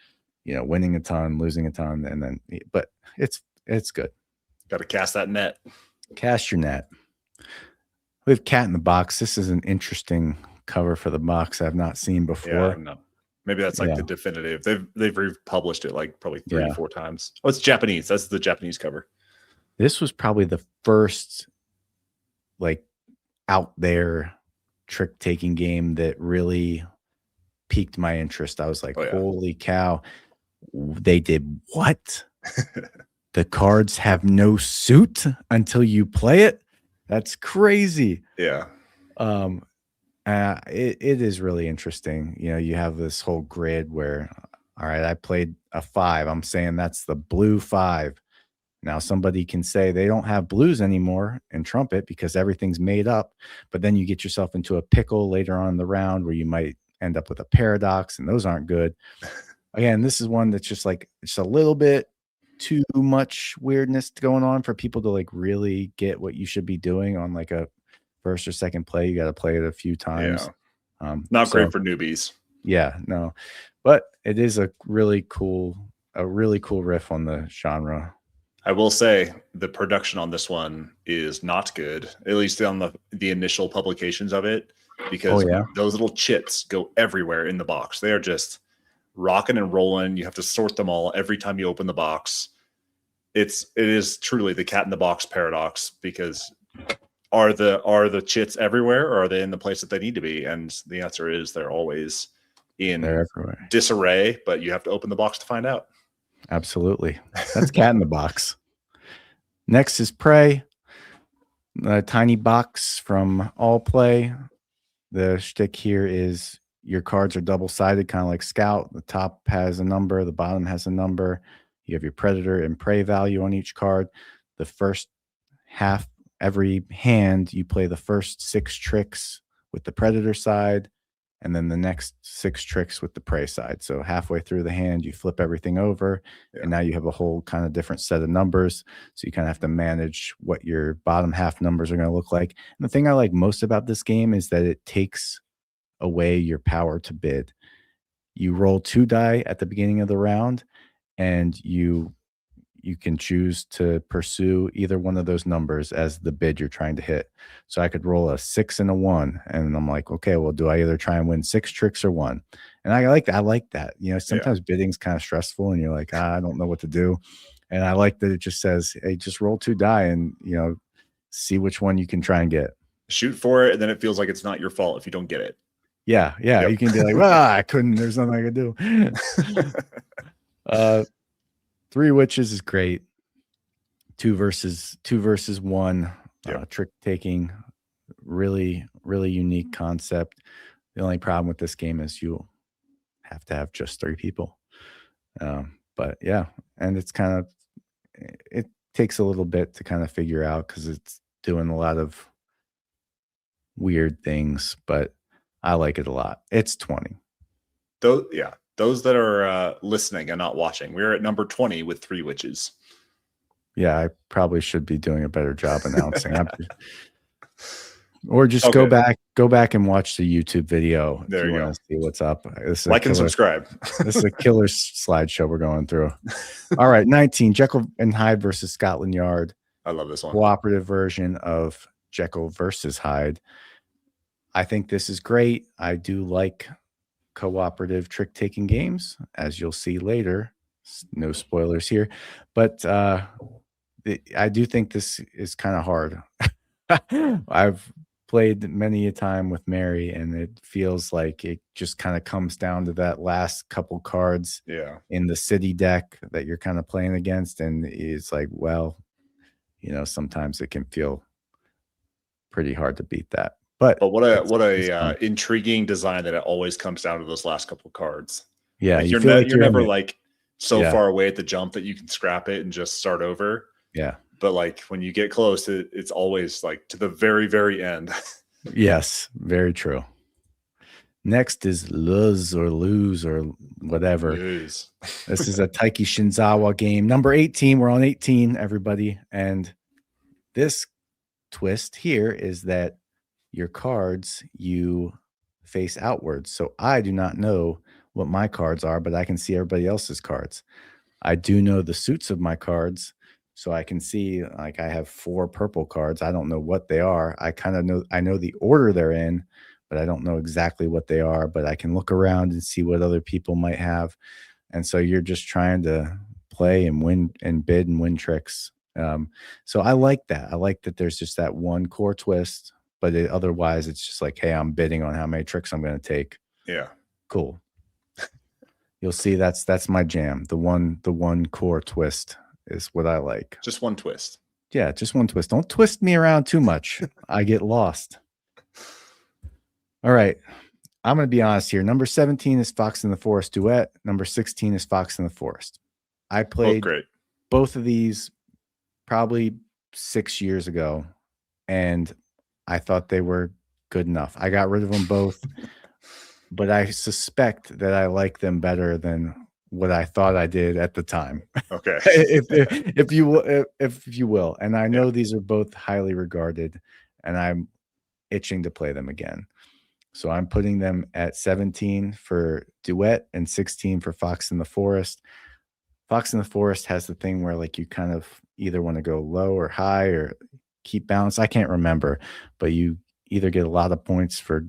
winning a ton, losing a ton, and then, but it's good. Got to cast that net. Cast your net. We have Cat in the Box. This is an interesting cover for the box I've not seen before. Yeah, no. Maybe that's like the definitive. They've republished it like probably 3 or 4 times. Oh, it's Japanese. That's the Japanese cover. This was probably the first like out there trick taking game that really piqued my interest. I was like, holy cow, they did what? The cards have no suit until you play it. That's crazy. Yeah. It is really interesting. You have this whole grid where, all right, I played a 5. I'm saying that's the blue 5. Now somebody can say they don't have blues anymore in Trumpet because everything's made up, but then you get yourself into a pickle later on in the round where you might end up with a paradox, and those aren't good. Again, this is one that's just like, it's a little bit too much weirdness going on for people to like really get what you should be doing on like a first or second play. You got to play it a few times. Not great for newbies. Yeah, no, but it is a really cool riff on the genre. I will say the production on this one is not good, at least on the initial publications of it, because those little chits go everywhere in the box. They are just rocking and rolling. You have to sort them all every time you open the box. It is truly the cat in the box paradox, because are the chits everywhere, or are they in the place that they need to be? And the answer is they're always in They're everywhere. disarray, but you have to open the box to find out. Absolutely. That's Cat in the Box. Next is Prey, a tiny box from All Play. The shtick here is your cards are double-sided, kind of like Scout. The top has a number, the bottom has a number. You have your Predator and Prey value on each card. The first half, every hand, you play the first 6 tricks with the Predator side, and then the next 6 tricks with the Prey side. So halfway through the hand, you flip everything over, and now you have a whole kind of different set of numbers. So you kind of have to manage what your bottom half numbers are going to look like. And the thing I like most about this game is that it takes away your power to bid. You roll 2 die at the beginning of the round, and you can choose to pursue either one of those numbers as the bid you're trying to hit. So I could roll a 6 and a 1, and I'm like, okay, well, do I either try and win 6 tricks or 1? And I like that. I like that. You know, sometimes bidding's kind of stressful, and you're like, I don't know what to do. And I like that it just says, hey, just roll 2 die and, you know, see which one you can try and get. Shoot for it, and then it feels like it's not your fault if you don't get it. Yeah. You can be like, well, I couldn't. There's nothing I could do. 3 Witches is great. 2 versus 1 trick taking, really unique concept. The only problem with this game is you have to have just 3 people. But yeah, and it's kind of, it takes a little bit to kind of figure out because it's doing a lot of weird things, but I like it a lot. It's 20. Those that are listening and not watching, we're at number 20 with 3 Witches. Yeah, I probably should be doing a better job announcing. Or just go back and watch the YouTube video if you want to see what's up. Like and subscribe. This is a killer slideshow we're going through. All right, 19, Jekyll and Hyde versus Scotland Yard. I love this one. Cooperative version of Jekyll versus Hyde. I think this is great. I do like cooperative trick-taking games, as you'll see later. No spoilers here. But I do think this is kind of hard. I've played many a time with Mary, and it feels like it just kind of comes down to that last couple cards in the city deck that you're kind of playing against. And it's like, well, you know, sometimes it can feel pretty hard to beat that. But what a intriguing design that it always comes down to those last couple cards. Yeah, like you're never like so far away at the jump that you can scrap it and just start over. Yeah. But like when you get close, it's always like to the very, very end. Yes, very true. Next is Lose or whatever. Lose. This is a Taiki Shinzawa game. Number 18. We're on 18, everybody. And this twist here is that your cards, you face outwards. So I do not know what my cards are, but I can see everybody else's cards. I do know the suits of my cards. So I can see, like, I have 4 purple cards. I don't know what they are. I know the order they're in, but I don't know exactly what they are, but I can look around and see what other people might have. And so you're just trying to play and win and bid and win tricks. So I like that. I like that there's just that one core twist, but otherwise it's just like, hey, I'm bidding on how many tricks I'm going to take. Yeah. Cool. You'll see that's my jam. The one core twist is what I like. Just one twist. Yeah, just one twist. Don't twist me around too much. I get lost. All right. I'm going to be honest here. Number 17 is Fox in the Forest Duet. Number 16 is Fox in the Forest. I played both of these probably 6 years ago, and I thought they were good enough. I got rid of them both, but I suspect that I like them better than what I thought I did at the time. Okay. if you will. And I know these are both highly regarded, and I'm itching to play them again. So I'm putting them at 17 for Duet and 16 for Fox in the Forest. Fox in the Forest has the thing where, like, you kind of either want to go low or high or keep balance. I can't remember, but you either get a lot of points for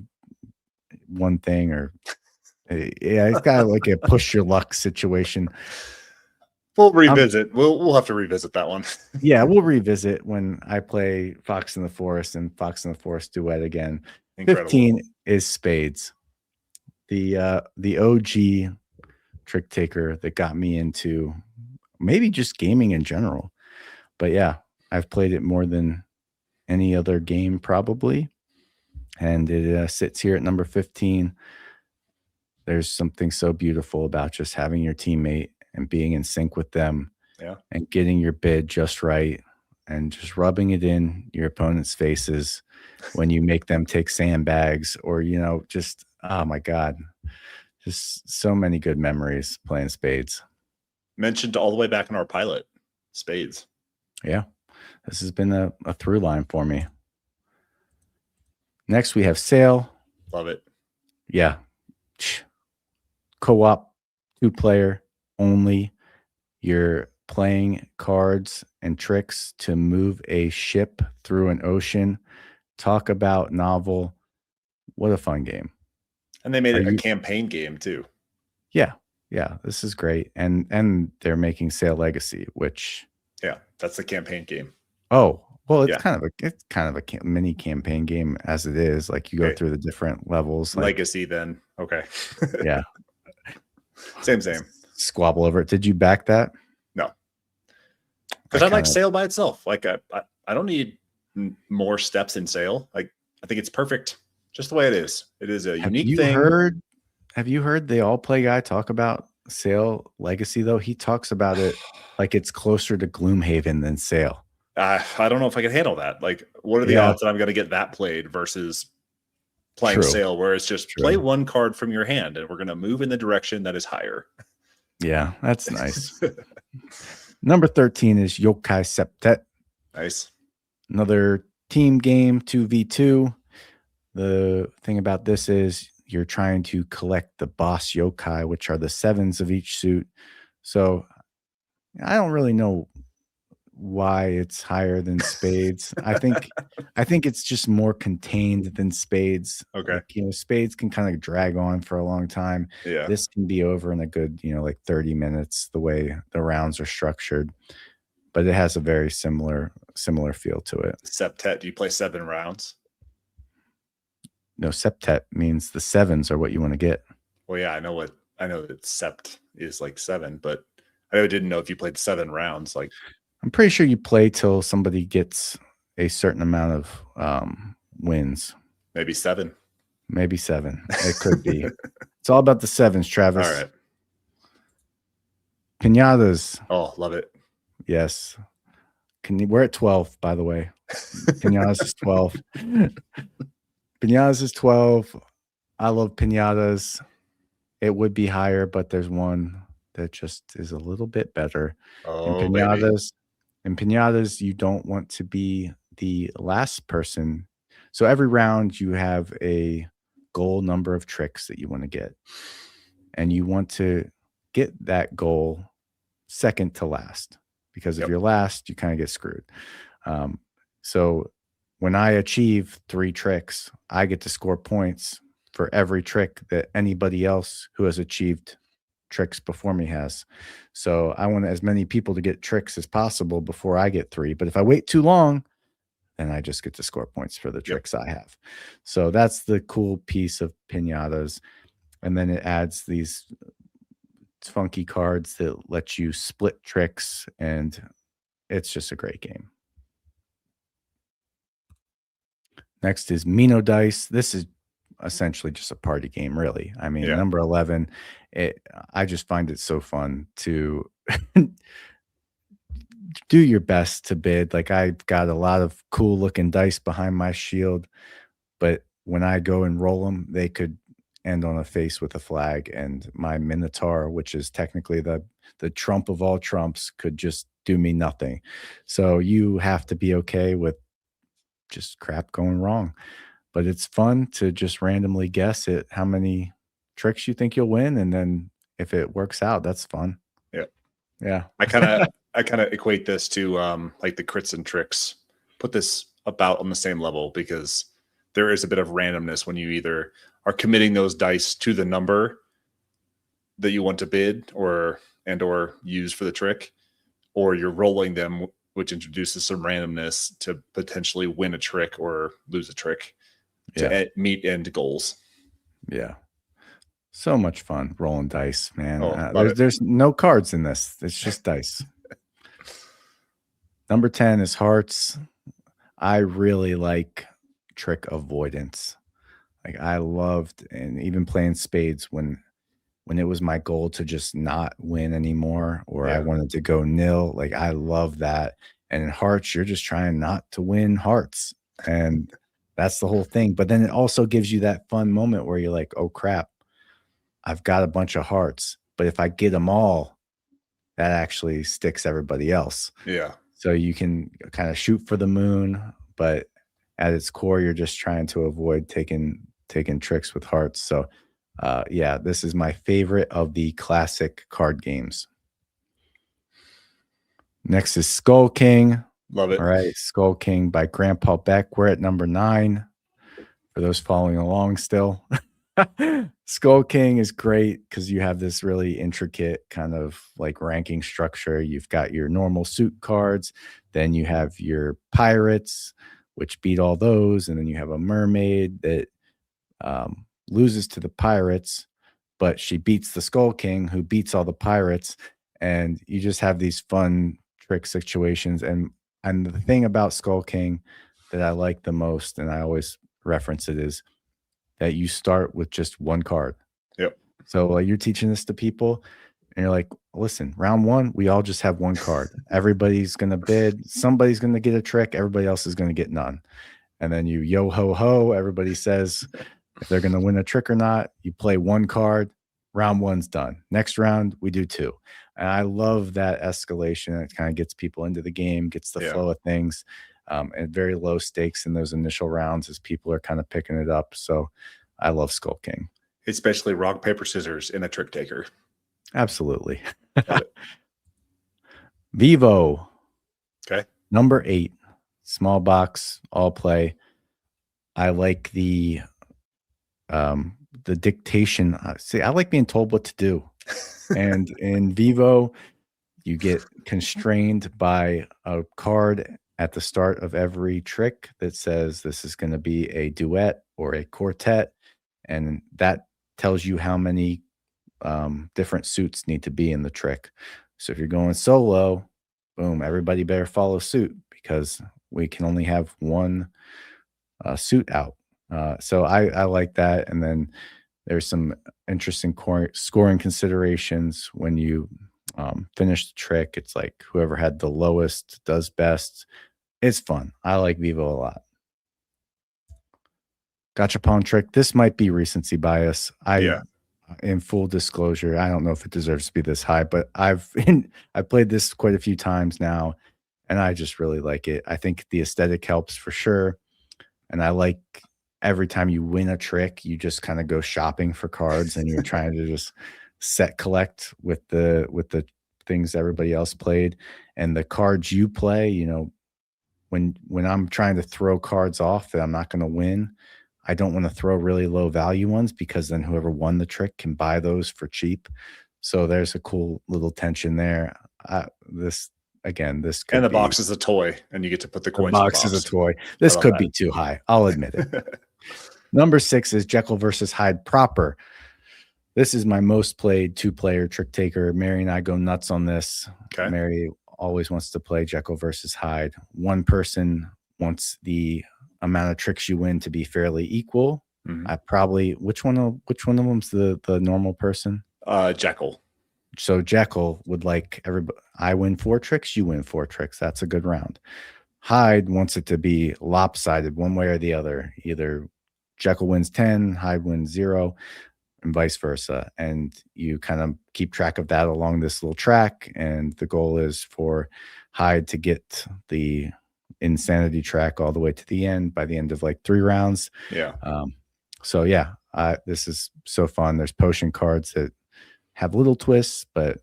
one thing or it's got like a push your luck situation. We'll revisit. We'll have to revisit that one. Yeah, we'll revisit when I play Fox in the Forest and Fox in the Forest Duet again. Incredible. 15 is Spades. the OG trick taker that got me into maybe just gaming in general. But yeah, I've played it more than any other game probably, and it sits here at number 15. There's something so beautiful about just having your teammate and being in sync with them Yeah. and getting your bid just right and just rubbing it in your opponent's faces when you make them take sandbags or, just, oh my God, just so many good memories playing spades. Mentioned all the way back in our pilot, spades. Yeah, this has been a through line for me. Next, we have Sail. Love it. Yeah. Co-op, 2-player only. You're playing cards and tricks to move a ship through an ocean. Talk about novel. What a fun game. And they made it a campaign game too. Yeah. Yeah. This is great. And they're making Sail Legacy, which. Yeah, that's the campaign game. Oh, well, it's kind of a mini campaign game as it is. Like you go through the different levels. Like, Legacy then. Okay. Yeah. Same. Squabble over it. Did you back that? No. Because I like Sail by itself. Like I don't need more steps in Sail. Like I think it's perfect just the way it is. It is a unique thing. Have you heard the All Play guy talk about Sail Legacy though? He talks about it like it's closer to Gloomhaven than Sail. I don't know if I can handle that. Like, what are the odds that I'm going to get that played versus playing Sail, where it's just play one card from your hand and we're going to move in the direction that is higher. Yeah, that's nice. Number 13 is Yokai Septet. Nice. Another team game, 2v2. The thing about this is you're trying to collect the boss yokai, which are the 7s of each suit. So I don't really know why it's higher than spades. I think it's just more contained than spades. Okay. Like, spades can kind of drag on for a long time. Yeah. This can be over in a good, like 30 minutes, the way the rounds are structured. But it has a very similar feel to it. Septet, do you play 7 rounds? No, septet means the 7s are what you want to get. Well, yeah, I know that sept is like 7, but I didn't know if you played 7 rounds. Like, I'm pretty sure you play till somebody gets a certain amount of wins. Maybe 7. Maybe 7. It could be. It's all about the 7s, Travis. All right. Pinatas. Oh, love it. Yes. We're at 12, by the way. Pinatas is 12. Pinatas is 12. I love pinatas. It would be higher, but there's one that just is a little bit better. Oh, In pinatas, you don't want to be the last person. So every round you have a goal number of tricks that you want to get. And you want to get that goal second to last. Because if you're last, you kind of get screwed. So when I achieve 3 tricks, I get to score points for every trick that anybody else who has achieved tricks before me has. So I want as many people to get tricks as possible before I get 3. But if I wait too long, then I just get to score points for the tricks I have. So that's the cool piece of pinatas. And then it adds these funky cards that let you split tricks, and it's just a great game. Next is Mino Dice. This is essentially just a party game, really. I mean, number 11, I just find it so fun to do your best to bid. Like, I've got a lot of cool looking dice behind my shield, but when I go and roll them, they could end on a face with a flag, and my Minotaur, which is technically the trump of all trumps, could just do me nothing. So you have to be okay with just crap going wrong. But it's fun to just randomly guess at how many tricks you think you'll win, and then if it works out, that's fun. Yeah. I kind of equate this to like the crits and tricks. Put this about on the same level, because there is a bit of randomness when you either are committing those dice to the number that you want to bid or use for the trick, or you're rolling them, which introduces some randomness to potentially win a trick or lose a trick to meet end goals. Yeah. So much fun rolling dice, man. Oh, love it. There's no cards in this. It's just dice. Number 10 is hearts. I really like trick avoidance. Like I loved, and even playing spades when it was my goal to just not win anymore, or I Yeah. wanted to go nil. Like I love that. And in hearts, you're just trying not to win hearts. And that's the whole thing. But then it also gives you that fun moment where you're like, oh crap, I've got a bunch of hearts. But if I get them all, that actually sticks everybody else. Yeah. So you can kind of shoot for the moon, but at its core, you're just trying to avoid taking tricks with hearts. So yeah, this is my favorite of the classic card games. Next is Skull King. Love it. All right, Skull King by Grandpa Beck. We're at number 9 for those following along still. Skull King is great because you have this really intricate kind of like ranking structure. You've got your normal suit cards, then you have your pirates, which beat all those, and then you have a mermaid that loses to the pirates, but she beats the Skull King, who beats all the pirates, and you just have these fun trick situations. And the thing about Skull King that I like the most, and I always reference it, is that you start with just one card. Yep. So you're teaching this to people, and you're like, listen, round 1, we all just have one card. Everybody's gonna bid, somebody's gonna get a trick, everybody else is gonna get none. And then you yo ho ho, everybody says if they're gonna win a trick or not. You play one card, round 1's done. Next round, we do 2. And I love that escalation. It kind of gets people into the game, gets the flow of things. And very low stakes in those initial rounds as people are kind of picking it up. So I love Skull King. Especially rock, paper, scissors in a trick taker. Absolutely. Vivo. Okay. Number 8. Small box, all play. I like the dictation. See, I like being told what to do. And in Vivo, you get constrained by a card at the start of every trick that says this is going to be a duet or a quartet. And that tells you how many different suits need to be in the trick. So if you're going solo, boom, everybody better follow suit because we can only have one suit out. So I like that. And then there's some interesting scoring considerations when you finish the trick. It's like whoever had the lowest does best. It's fun. I like Vivo a lot. Gachapon trick. This might be recency bias. In full disclosure, I don't know if it deserves to be this high, but I've played this quite a few times now, and I just really like it. I think the aesthetic helps for sure, and I like every time you win a trick, you just kind of go shopping for cards, and you're trying to just set collect with the things everybody else played, and the cards you play. You know, when I'm trying to throw cards off that I'm not going to win, I don't want to throw really low value ones because then whoever won the trick can buy those for cheap. So there's a cool little tension there. This could and the be, box is a toy, and you get to put the coins. The in box the is a toy. This could be too high. I'll admit it. Number 6 is Jekyll versus Hyde proper. This is my most played 2-player trick taker. Mary and I go nuts on this. Okay. Mary always wants to play Jekyll versus Hyde. One person wants the amount of tricks you win to be fairly equal. I probably which one of them's the normal person? Jekyll. So Jekyll would like everybody. I win 4 tricks, you win 4 tricks. That's a good round. Hyde wants it to be lopsided one way or the other. Either Jekyll wins 10, Hyde wins 0, and vice versa. And you kind of keep track of that along this little track. And the goal is for Hyde to get the insanity track all the way to the end by the end of like 3 rounds. Yeah. So yeah, this is so fun. There's potion cards that have little twists, but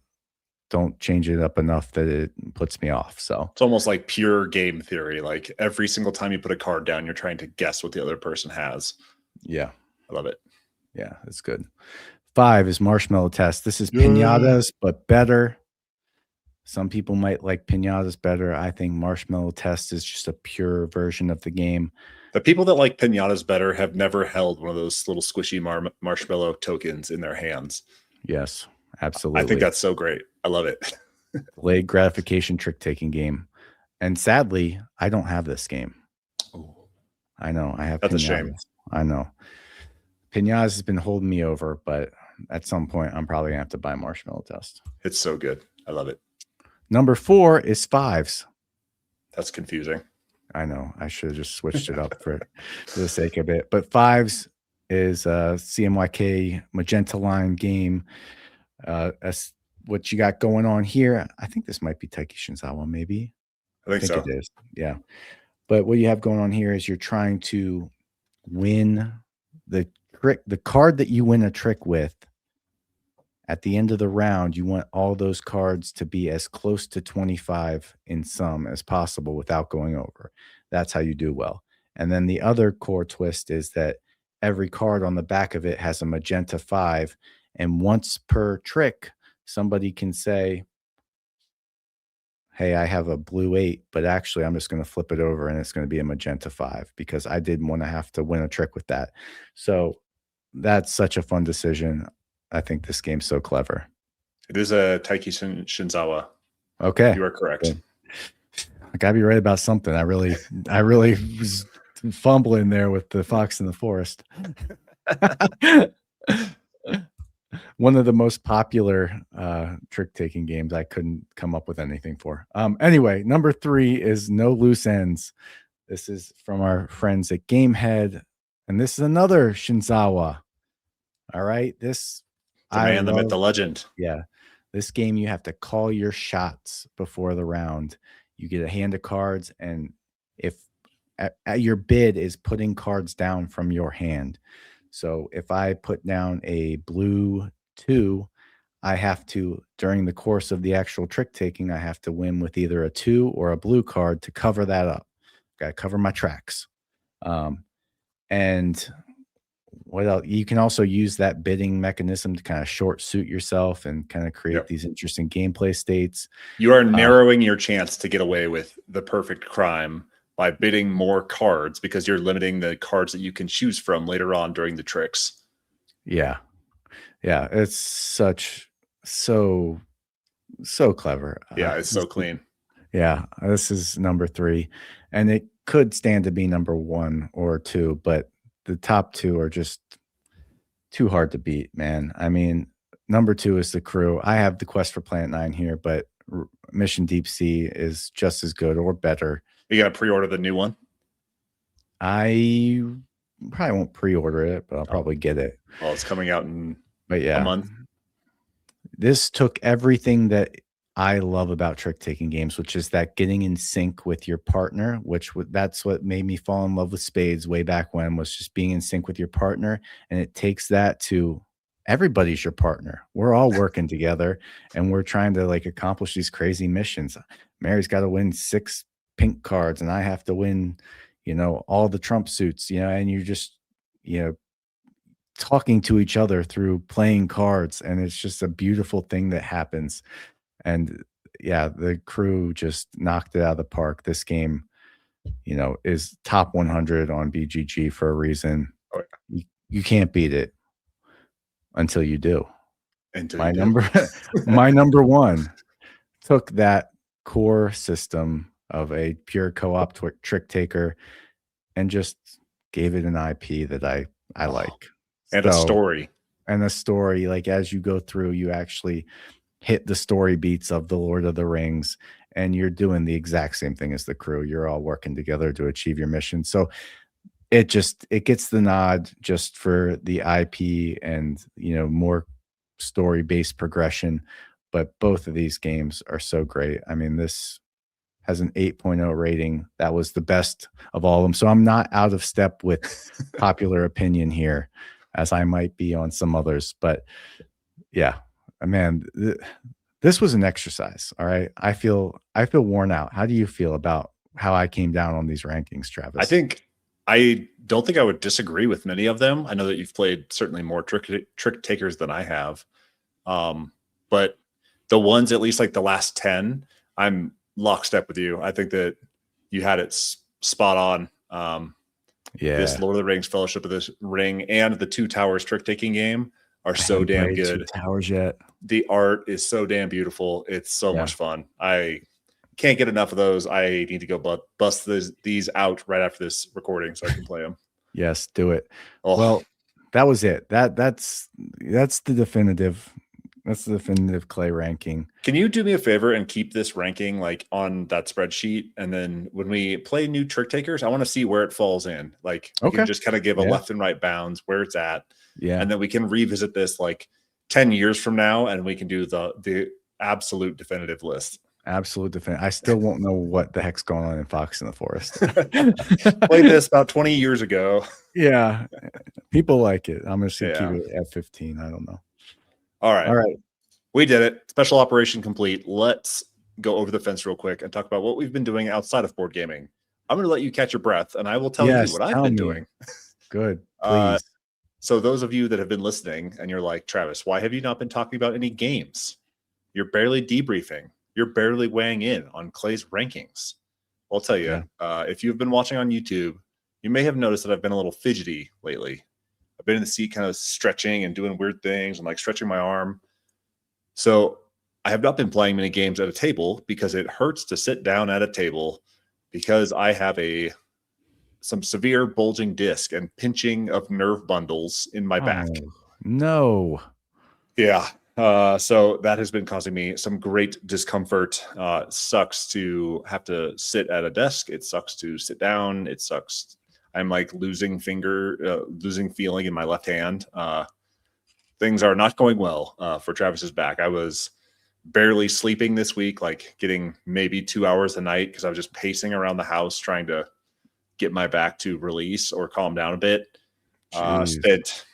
don't change it up enough that it puts me off. So it's almost like pure game theory. Like every single time you put a card down, you're trying to guess what the other person has. Yeah. I love it. Yeah, it's good. 5 is Marshmallow Test. This is pinatas, but better. Some people might like pinatas better. I think Marshmallow Test is just a pure version of the game. The people that like pinatas better have never held one of those little squishy marshmallow tokens in their hands. Yes, I absolutely. think that's so great. I love it. Delayed gratification trick-taking game. And sadly, I don't have this game. Ooh, I know. I have that's a pinatas. shame. I know. Pinatas has been holding me over, but at some point, I'm probably going to have to buy Marshmallow Dust. It's so good. I love it. Number 4 is fives. That's confusing. I know. I should have just switched it up for the sake of it. But fives is a CMYK Magenta Line game. As what you got going on here, I think this might be Taiki Shinzawa, maybe. I think so. It is. Yeah. But what you have going on here is you're trying to win the trick, the card that you win a trick with. At the end of the round, you want all those cards to be as close to 25 in sum as possible without going over. That's how you do well. And then the other core twist is that every card on the back of it has a magenta 5. And once per trick, somebody can say, hey, I have a blue 8, but actually I'm just going to flip it over and it's going to be a magenta 5 because I didn't want to have to win a trick with that. So that's such a fun decision. I think this game's so clever. It is a Taiki Shinzawa. Okay. You are correct. Good. I gotta be right about something. I really was fumbling there with the Fox in the Forest. One of the most popular trick-taking games. I couldn't come up with anything for. Anyway, number 3 is No Loose Ends. This is from our friends at Gamehead, and this is another Shinzawa. All right, this The man, the myth, the legend. Yeah, this game you have to call your shots before the round. You get a hand of cards, and if at your bid is putting cards down from your hand. So if I put down a blue 2, I have to, during the course of the actual trick taking, I have to win with either a 2 or a blue card to cover that up. Got to cover my tracks. And what else? You can also use that bidding mechanism to kind of short suit yourself and kind of create these interesting gameplay states. You are narrowing your chance to get away with the perfect crime by bidding more cards because you're limiting the cards that you can choose from later on during the tricks. Yeah. Yeah. It's so clever. Yeah, it's so clean. Yeah. This is number 3. And it could stand to be number 1 or 2, but the top 2 are just too hard to beat, man. I mean, number 2 is The Crew. I have the Quest for Planet 9 here, but Mission Deep Sea is just as good or better. You got to pre-order the new one? I probably won't pre-order it, but I'll probably get it. Well, it's coming out in a month. This took everything that I love about trick-taking games, which is that getting in sync with your partner, that's what made me fall in love with spades way back when, was just being in sync with your partner. And it takes that to everybody's your partner. We're all working together and we're trying to like accomplish these crazy missions. Mary's got to win 6 pink cards and I have to win, all the Trump suits, and you're just, talking to each other through playing cards. And it's just a beautiful thing that happens. And yeah, The Crew just knocked it out of the park. This game, is top 100 on BGG for a reason. Oh, yeah. You can't beat it until you do. My number 1 took that core system of a pure co-op trick taker and just gave it an IP that I like. And a story. And a story, like as you go through, you actually hit the story beats of the Lord of the Rings, and you're doing the exact same thing as The Crew. You're all working together to achieve your mission. So it gets the nod just for the IP and, more story-based progression. But both of these games are so great. I mean, this has an 8.0 rating. That was the best of all of them. So I'm not out of step with popular opinion here, as I might be on some others. But yeah, man, this was an exercise. All right. I feel worn out. How do you feel about how I came down on these rankings, Travis? I don't think I would disagree with many of them. I know that you've played certainly more trick takers than I have. But the ones, at least like the last 10, I'm lockstep with you. I think that you had it spot on. This Yeah. Lord of the Rings Fellowship of the Ring and the Two Towers trick-taking game are I so haven't damn played Two good. Towers yet. The art is so damn beautiful. It's so Yeah. much fun. I can't get enough of those. I need to go bust these out right after this recording so I can play them. Yes, do it. Oh, Well, that was it. That's the definitive. That's the definitive Clay ranking. can you do me a favor and keep this ranking like on that spreadsheet? And then when we play new trick takers, I want to see where it falls in. Like we Okay. can just kind of give a Yeah. left and right bounds where it's at. Yeah. And then we can revisit this like 10 years from now and we can do the absolute definitive list. Absolute definitive. I still won't know what the heck's going on in Fox in the Forest. Played this about 20 years ago. Yeah. People like it. I'm just gonna keep Yeah. it at 15. I don't know. All right. All right. We did it. Special operation complete. Let's go over the fence real quick and talk about what we've been doing outside of board gaming. I'm going to let you catch your breath and I will tell you what I've been doing. Good. Please. So those of you that have been listening and you're like, Travis, why have you not been talking about any games? You're barely debriefing. You're barely weighing in on Clay's rankings. I'll tell you, if you've been watching on YouTube, you may have noticed that I've been a little fidgety lately. I've been in the seat kind of stretching and doing weird things and like stretching my arm. So I have not been playing many games at a table because it hurts to sit down at a table because I have some severe bulging disc and pinching of nerve bundles in my back. No. Yeah. So that has been causing me some great discomfort. It sucks to have to sit at a desk. It sucks to sit down. It sucks. I'm like losing feeling in my left hand. Things are not going well for Travis's back. I was barely sleeping this week, like getting maybe 2 hours a night because I was just pacing around the house trying to get my back to release or calm down a bit. Spent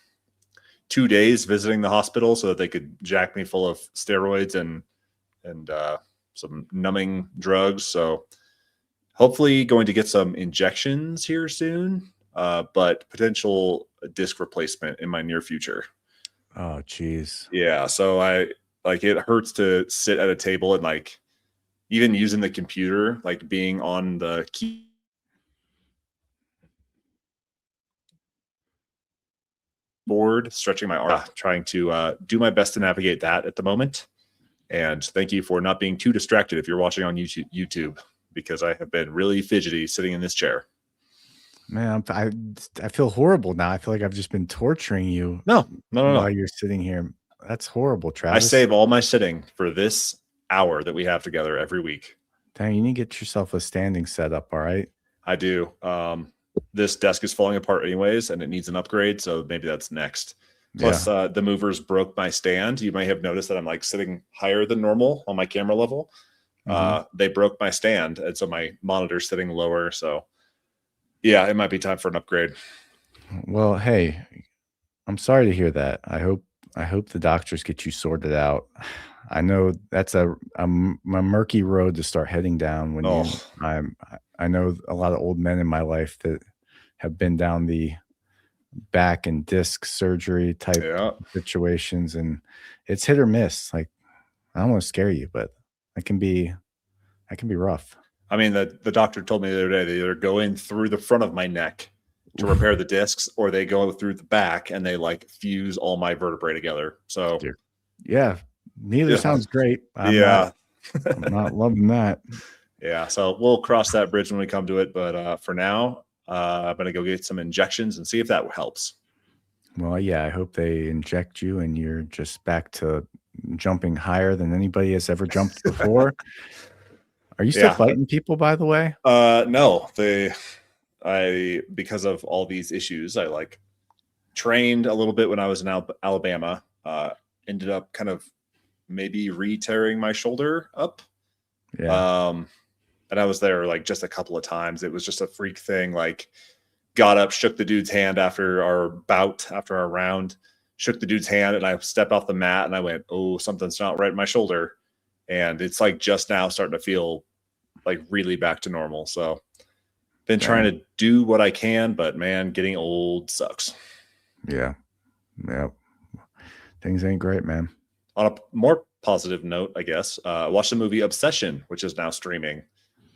2 days visiting the hospital so that they could jack me full of steroids and some numbing drugs. So hopefully going to get some injections here soon, but potential disc replacement in my near future. Oh, geez. Yeah. So it hurts to sit at a table and like even using the computer, like being on the keyboard, stretching my arm, trying to do my best to navigate that at the moment. And thank you for not being too distracted if you're watching on YouTube, because I have been really fidgety sitting in this chair. Man, I feel horrible now. I feel like I've just been torturing you. No. While you're sitting here. That's horrible, Travis. I save all my sitting for this hour that we have together every week. Dang, you need to get yourself a standing setup, all right? I do. This desk is falling apart anyways, and it needs an upgrade, so maybe that's next. Plus, the movers broke my stand. You may have noticed that I'm like sitting higher than normal on my camera level. They broke my stand, and so my monitor's sitting lower. So yeah, it might be time for an upgrade. Well, hey, I'm sorry to hear that. I hope the doctors get you sorted out. I know that's a murky road to start heading down when I know a lot of old men in my life that have been down the back and disc surgery type situations, and it's hit or miss. Like, I don't want to scare you, but that can be rough. I mean, the doctor told me the other day they either go in through the front of my neck to repair the discs, or they go through the back and they like fuse all my vertebrae together. So yeah, neither sounds great. I'm not loving that. Yeah, so we'll cross that bridge when we come to it. But for now, I'm going to go get some injections and see if that helps. Well, yeah, I hope they inject you and you're just back to jumping higher than anybody has ever jumped before. Are you still fighting people, by the way? No, because of all these issues, I like trained a little bit when I was in Alabama. Ended up kind of maybe re-tearing my shoulder up. Yeah. And I was there like just a couple of times. It was just a freak thing. Like, got up, shook the dude's hand after our round, shook the dude's hand, and I stepped off the mat and I went, oh, something's not right in my shoulder. And it's like just now starting to feel like really back to normal. So been trying to do what I can, but man, getting old sucks. Yeah. Things ain't great, man. On a more positive note, I guess, watch the movie Obsession, which is now streaming.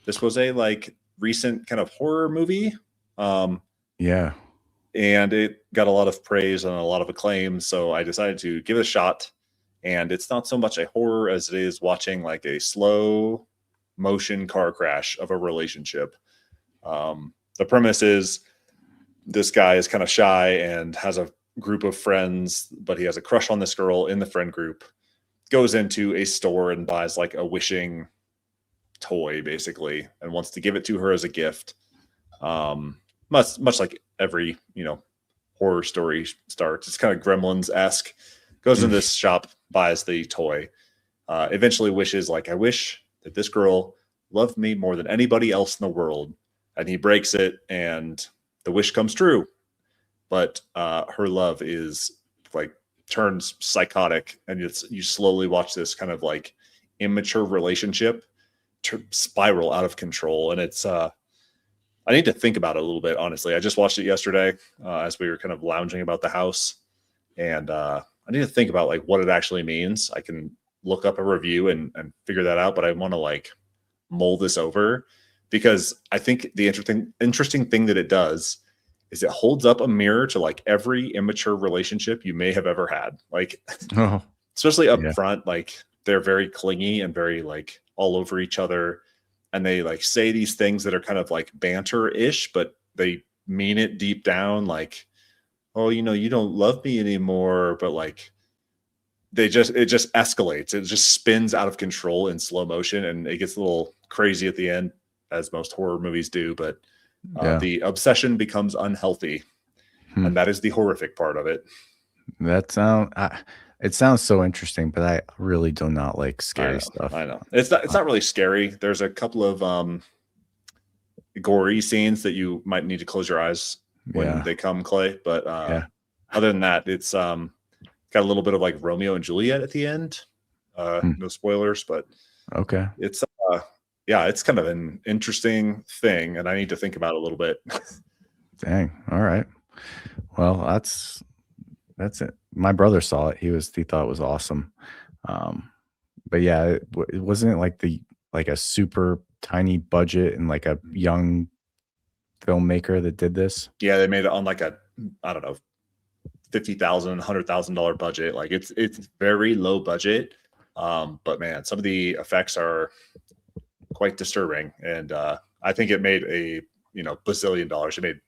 This was a like recent kind of horror movie. Yeah. and it got a lot of praise and a lot of acclaim. So I decided to give it a shot. And it's not so much a horror as it is watching like a slow motion car crash of a relationship. The premise is this guy is kind of shy and has a group of friends, but he has a crush on this girl in the friend group. Goes into a store and buys like a wishing toy, basically, and wants to give it to her as a gift. Much like every horror story starts. It's kind of Gremlins-esque. Goes into this shop, buys the toy, eventually wishes, like, I wish that this girl loved me more than anybody else in the world. And he breaks it, and the wish comes true. But her love is like turns psychotic, and you slowly watch this kind of like immature relationship spiral out of control. And it's I need to think about it a little bit, honestly. I just watched it yesterday as we were kind of lounging about the house, and I need to think about like what it actually means. I can look up a review and figure that out, but I want to like mull this over, because I think the interesting thing that it does is it holds up a mirror to like every immature relationship you may have ever had. Like, Oh, especially up yeah. front, like they're very clingy and very like all over each other. And they like say these things that are kind of like banter-ish, but they mean it deep down. Like, oh, you don't love me anymore. But like it just escalates. It just spins out of control in slow motion, and it gets a little crazy at the end, as most horror movies do. But Yeah. the obsession becomes unhealthy, and that is the horrific part of it. It sounds so interesting, but I really do not like I scary know, stuff. I know. It's not really scary. There's a couple of gory scenes that you might need to close your eyes when they come, Clay. But Yeah. other than that, it's got a little bit of like Romeo and Juliet at the end. No spoilers, but Okay. it's yeah, it's kind of an interesting thing, and I need to think about it a little bit. Dang. All right. Well, that's it. My brother saw it. He thought it was awesome. But yeah, it wasn't like a super tiny budget and like a young filmmaker that did this. Yeah, they made it on like a, I don't know, $50,000, $100,000 budget. Like it's very low budget. But man, some of the effects are quite disturbing. And I think it made a bazillion dollars. It made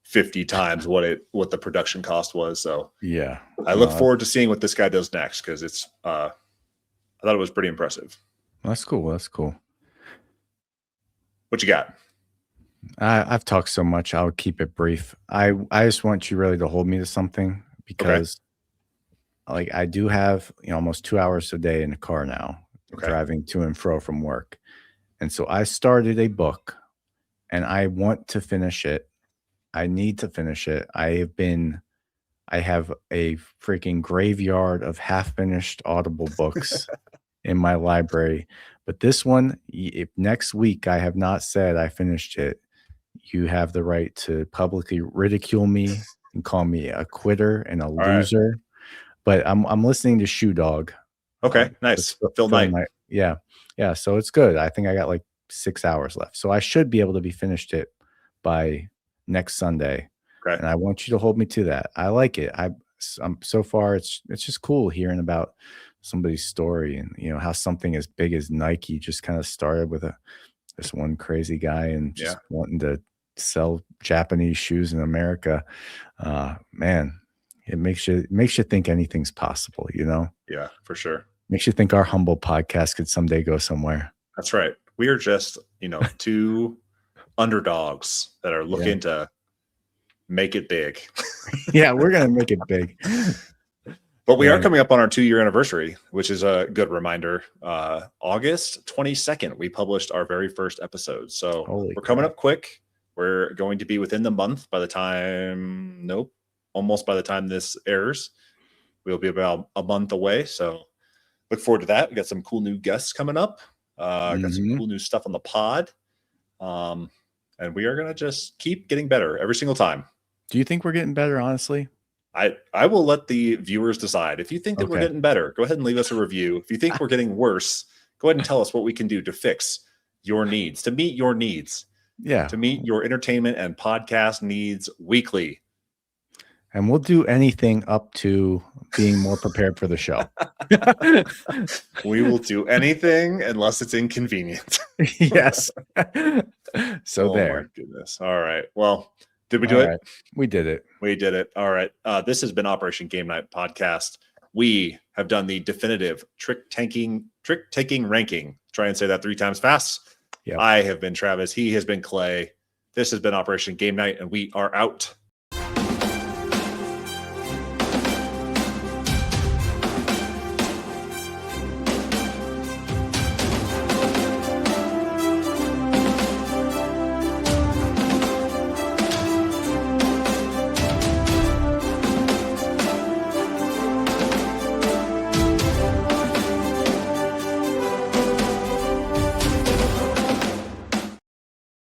50 times what the production cost was. So Yeah. I look forward to seeing what this guy does next, because it's I thought it was pretty impressive. That's cool. That's cool. What you got? I've talked so much. I'll keep it brief. I just want you really to hold me to something, because like I do have almost 2 hours a day in the car now, driving to and fro from work. And so I started a book, and I want to finish it. I need to finish it. I have a freaking graveyard of half-finished Audible books in my library. But this one, if next week I have not said I finished it, you have the right to publicly ridicule me and call me a quitter and a loser. Right. But I'm listening to Shoe Dog. Okay, nice. Phil Knight. Yeah. Yeah. So it's good. I think I got like 6 hours left. So I should be able to be finished it by next Sunday. Okay. And I want you to hold me to that. I like it. I'm so far it's just cool hearing about somebody's story, and how something as big as Nike just kind of started with this one crazy guy and just wanting to sell Japanese shoes in America. Man, it makes you think anything's possible, Yeah, for sure. Makes you think our humble podcast could someday go somewhere. That's right. We are just, two underdogs that are looking to make it big. Yeah, we're going to make it big. But we are coming up on our 2-year anniversary, which is a good reminder. August 22nd, we published our very first episode. So we're coming up quick. We're going to be within the month by the time, almost by the time this airs. We'll be about a month away. So look forward to that. We got some cool new guests coming up. Got some cool new stuff on the pod. And we are going to just keep getting better every single time. Do you think we're getting better, honestly? I will let the viewers decide. If you think that we're getting better, go ahead and leave us a review. If you think we're getting worse, go ahead and tell us what we can do to fix your needs, to meet your needs. Yeah. to meet your entertainment and podcast needs weekly. And we'll do anything up to being more prepared for the show. We will do anything unless it's inconvenient. Yes. So oh there. my goodness. All right. Well, did we do All it? right. We did it. We did it. All right. This has been Operation Game Night Podcast. We have done the definitive trick-taking ranking. Try and say that 3 times fast. Yep. I have been Travis. He has been Clay. This has been Operation Game Night, and we are out.